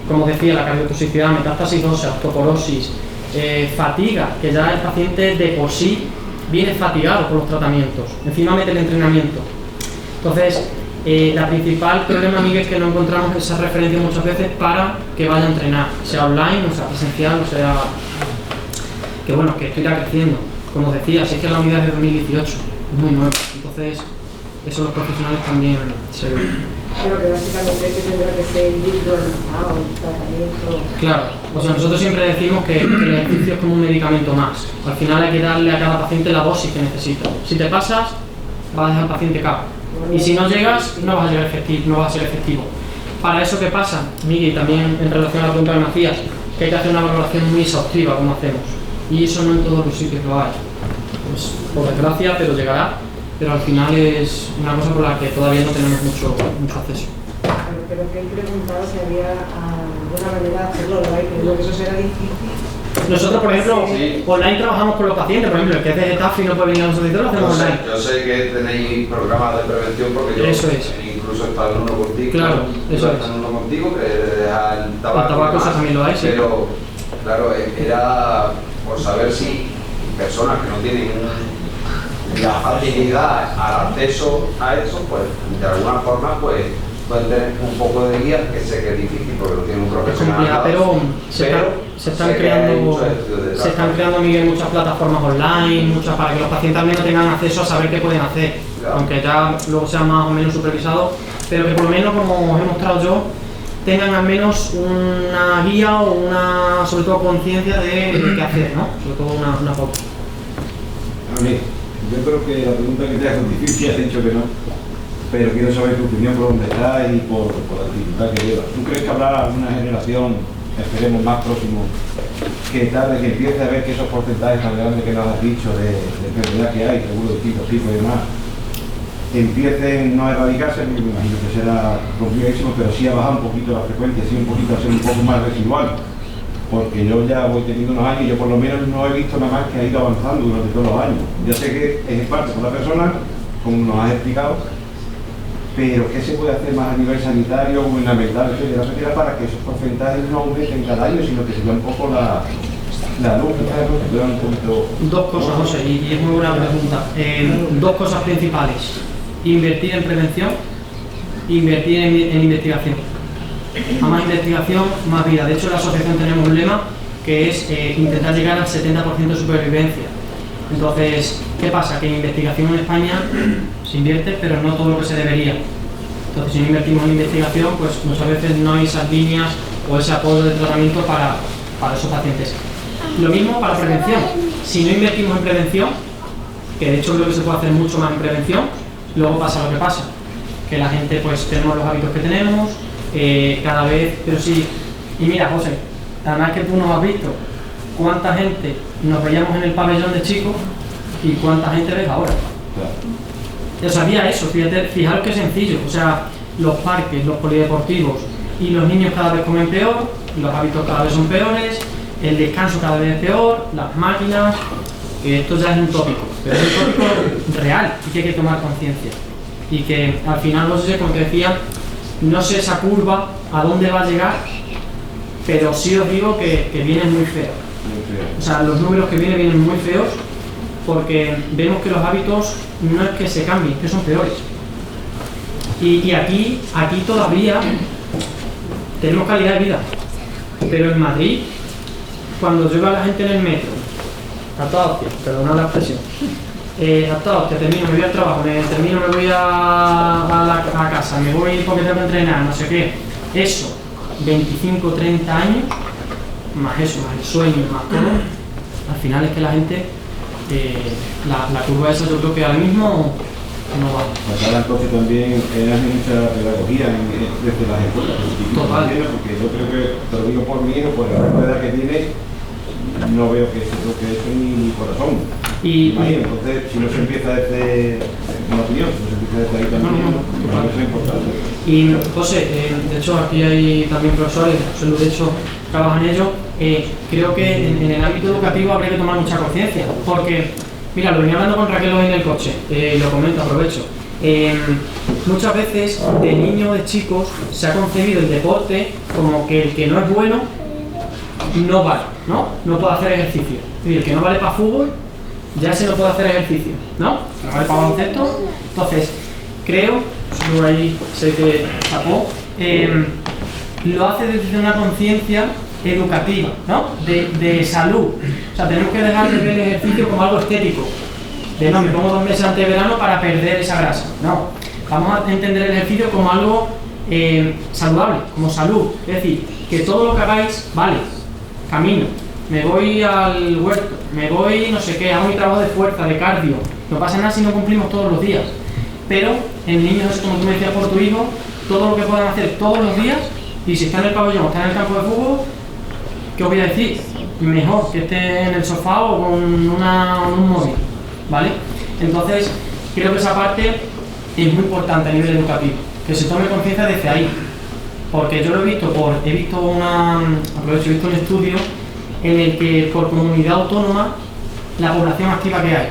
Como decía, la cardiotoxicidad, metástasis ósea, osteoporosis, fatiga, que ya el paciente de por sí viene fatigado por los tratamientos. Encima mete el entrenamiento. Entonces, la principal problema, Miguel, es que no encontramos esa referencia muchas veces para que vaya a entrenar, sea online, o sea presencial, o sea... Que bueno, que esto irá creciendo. Como os decía, si es que la unidad es de 2018, es muy nueva. Entonces, eso los profesionales también se ven. Pero que básicamente que tendrá que ser individualizado el tratamiento. Claro, o sea, nosotros siempre decimos que el ejercicio es como un medicamento más. Al final hay que darle a cada paciente la dosis que necesita. Si te pasas, vas a dejar al paciente cabo. Y si no llegas, no vas a llegar efectivo, no vas a ser efectivo. Para eso, ¿qué pasa, Miguel? También en relación a la pregunta que me hacías, que hay que hacer una valoración muy exhaustiva, como hacemos. Y eso no en todos los sitios lo hay. Pues, por desgracia, pero llegará. Pero al final es una cosa por la que todavía no tenemos mucho acceso. Pero que he preguntado si había alguna manera de hacerlo online, creo que eso será difícil. Nosotros, por ejemplo, online trabajamos con los pacientes, por ejemplo, el que es de Getafe y no puede venir a los auditores, lo hacemos online. Yo sé que tenéis programas de prevención porque yo incluso he estado en uno contigo. Claro, eso es. En uno contigo que deja el tabaco. El tabaco eso también lo hay, sí. Pero, claro, era por saber si personas que no tienen la facilidad al acceso a eso, pues de alguna forma pues pueden tener un poco de guía, que sé que es difícil porque no tiene un profesional. Pero se están creando, Miguel, muchas plataformas online, muchas para que los pacientes al menos tengan acceso a saber qué pueden hacer, claro. Aunque ya luego sea más o menos supervisado, pero que por lo menos, como os he mostrado yo, tengan al menos una guía o una, sobre todo, conciencia de qué hacer, ¿no? Sobre todo una pauta. A mí, yo creo que la pregunta que te hago es difícil, has dicho que no, pero quiero saber tu opinión por dónde estás y por la dificultad que llevas. ¿Tú crees que habrá una generación, esperemos más próximo, que tarde que empiece a ver que esos porcentajes tan grandes que nos has dicho de enfermedad que hay, seguro de distintos tipos y demás, empiecen no a erradicarse? Me imagino que será complicadísimo, pero sí a bajar un poquito la frecuencia, sí un poquito a ser un poco más residual? Porque yo ya voy teniendo unos años y yo por lo menos no he visto nada más que ha ido avanzando durante todos los años. Yo sé que es en parte por la persona, como nos has explicado, pero ¿qué se puede hacer más a nivel sanitario, gubernamental, etcétera, para que esos porcentajes no aumenten cada año, sino que se vea un poco la luz, que un poquito... Dos cosas, José, y es muy buena pregunta. Dos cosas principales: invertir en prevención, invertir en investigación. A más investigación, más vida. De hecho, en la asociación tenemos un lema que es intentar llegar al 70% de supervivencia. Entonces, ¿qué pasa? Que en investigación en España se invierte, pero no todo lo que se debería. Entonces, si no invertimos en investigación, pues muchas veces no hay esas líneas o ese apoyo de tratamiento para esos pacientes. Lo mismo para prevención. Si no invertimos en prevención, que de hecho creo que se puede hacer mucho más en prevención, luego pasa lo que pasa. Que la gente, pues, tenemos los hábitos que tenemos, cada vez, pero sí. Y mira, José, además que tú nos has visto cuánta gente nos veíamos en el pabellón de chicos y cuánta gente ves ahora. Yo sabía eso, fíjate, fijaros qué sencillo. O sea, los parques, los polideportivos y los niños cada vez comen peor, los hábitos cada vez son peores, el descanso cada vez es peor, las máquinas, esto ya es un tópico, pero es un tópico real y que hay que tomar conciencia. Y que al final, no sé, como te decía, no sé esa curva a dónde va a llegar, pero sí os digo que viene muy feo. O sea, los números que vienen muy feos, porque vemos que los hábitos no es que se cambien, que son peores. Y aquí todavía tenemos calidad de vida, pero en Madrid, cuando yo veo a la gente en el metro, a toda hostia, perdonad la expresión, a toda hostia, termino, me voy al trabajo, me voy a casa, me voy porque tengo que entrenar, no sé qué, eso, 25, 30 años, más eso, más el sueño, más todo, al final es que la gente, la curva esa yo creo que ahora mismo no va. Acá entonces también hay mucha pedagogía desde las escuelas, total. Porque yo creo que, te lo digo por mi hijo, por la edad que tiene, no veo que se toque eso ni corazón. Entonces, si no se empieza desde una opinión, no se empieza desde ahí también, eso es importante. Y José, de hecho aquí hay también profesores, José Luis de hecho trabaja en ello. Creo que en el ámbito educativo habría que tomar mucha conciencia, porque, mira, lo venía hablando con Raquel hoy en el coche, lo comento, aprovecho. Muchas veces de niños, de chicos, se ha concebido el deporte como que el que no es bueno no vale, no puede hacer ejercicio. Es decir, el que no vale para fútbol ya se no puede hacer ejercicio, ¿no? No vale para baloncesto. Entonces, creo, solo ahí sé que tapó, lo hace desde una conciencia educativa, ¿no? De salud. O sea, tenemos que dejar de ver el ejercicio como algo estético. De no, me pongo 2 meses antes de verano para perder esa grasa. No, vamos a entender el ejercicio como algo saludable, como salud. Es decir, que todo lo que hagáis, vale, camino, me voy al huerto, me voy no sé qué, hago mi trabajo de fuerza, de cardio. No pasa nada si no cumplimos todos los días. Pero en niños, como tú me decías por tu hijo, todo lo que puedan hacer todos los días, y si está en el pabellón o está en el campo de fútbol, ¿qué os voy a decir? Mejor que esté en el sofá o con un móvil, ¿vale? Entonces, creo que esa parte es muy importante a nivel educativo, que se tome conciencia desde ahí, porque yo lo he visto he visto un estudio en el que por comunidad autónoma la población activa que hay,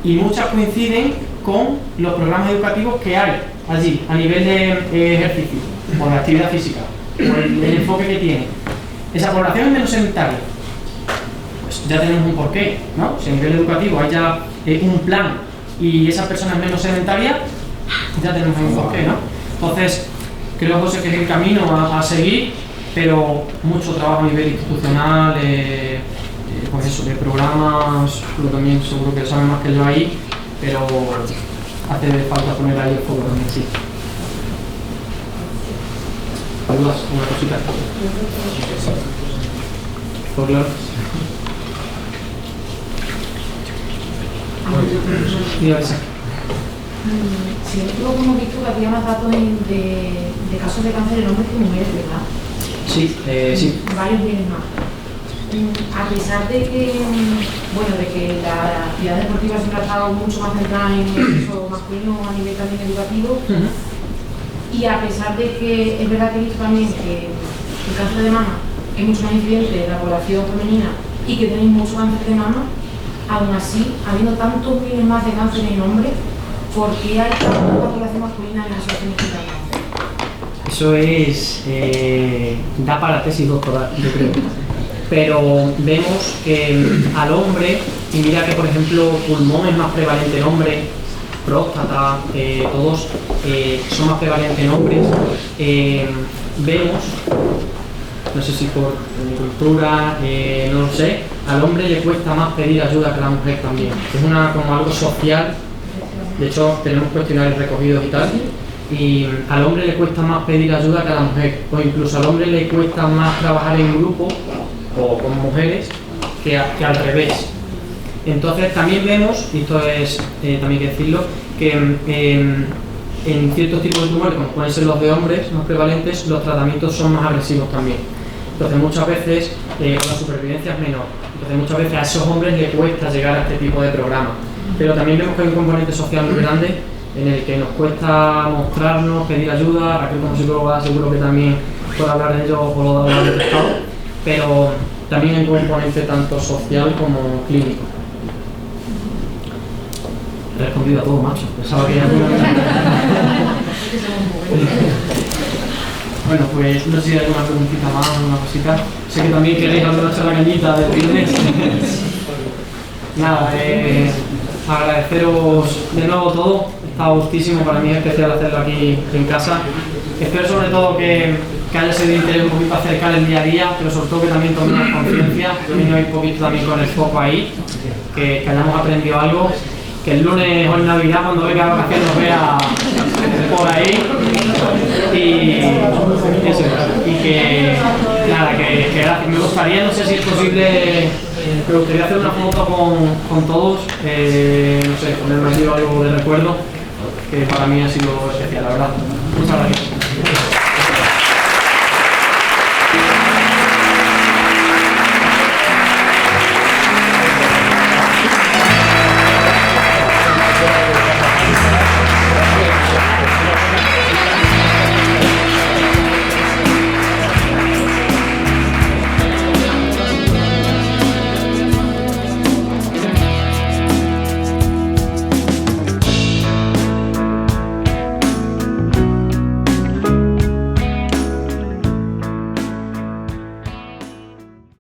y muchas coinciden con los programas educativos que hay allí a nivel de ejercicio o de actividad física o el enfoque que tiene. Esa población es menos sedentaria, pues ya tenemos un porqué, ¿no? Si a nivel educativo hay ya un plan y esa persona es menos sedentaria, ya tenemos un porqué, ¿no? Entonces, creo, José, que es el camino a seguir, pero mucho trabajo a nivel institucional, pues eso, de programas, yo también seguro que lo saben más que yo ahí, pero hace falta poner ahí el foco también, sí. ¿Dudas? ¿Una cosita? ¿Por claro? Si nosotros hemos visto que había más datos de casos de cáncer en hombres que mujeres, ¿verdad? Sí, sí. Varios vienen más. A pesar de que, la actividad deportiva siempre ha estado mucho más centrada en el sexo masculino a nivel también educativo, y a pesar de que es verdad que he visto también que el cáncer de mama es mucho más incidente en la población femenina y que tenéis mucho cáncer de mama, aún así, habiendo tantos miles más de cáncer en hombres, ¿por qué hay tanta población masculina en la asociación mexicana? Eso es, da para tesis doctoral, yo creo. Pero vemos que al hombre, y mira que por ejemplo pulmón es más prevalente en hombres, próstata, todos son más prevalentes en hombres, vemos, no sé si por cultura, no lo sé, al hombre le cuesta más pedir ayuda que a la mujer también. Es como algo social, de hecho tenemos cuestionarios recogidos y tal, y al hombre le cuesta más pedir ayuda que a la mujer, o incluso al hombre le cuesta más trabajar en grupo o con mujeres que al revés. Entonces también vemos, y esto es también hay que decirlo, que en ciertos tipos de tumores, como pueden ser los de hombres más prevalentes, los tratamientos son más agresivos también. Entonces muchas veces la supervivencia es menor. Entonces muchas veces a esos hombres les cuesta llegar a este tipo de programas. Pero también vemos que hay un componente social muy grande en el que nos cuesta mostrarnos, pedir ayuda. Raquel como psicóloga seguro que también puede hablar de ello o lo ha detectado. Pero también hay un componente tanto social como clínico. He respondido a todo, macho. Pensaba que ya Bueno, pues no sé si hay alguna preguntita más, alguna cosita. Sé que también queréis alguna charla cañita del business. Nada, agradeceros de nuevo todo. Está gustísimo, para mí es especial hacerlo aquí en casa. Espero sobre todo que haya sido de interés un poquito acercar el día a día, pero sobre todo que también tomemos conciencia, que un poquito también con el foco ahí, que hayamos aprendido algo, que el lunes o en Navidad cuando venga a vacaciones nos vea por ahí y eso, y que nada, que gracias. Me gustaría, no sé si es posible, me gustaría hacer una foto con todos, no sé, ponerme aquí algo de recuerdo, que para mí ha sido especial, la verdad. Muchas gracias.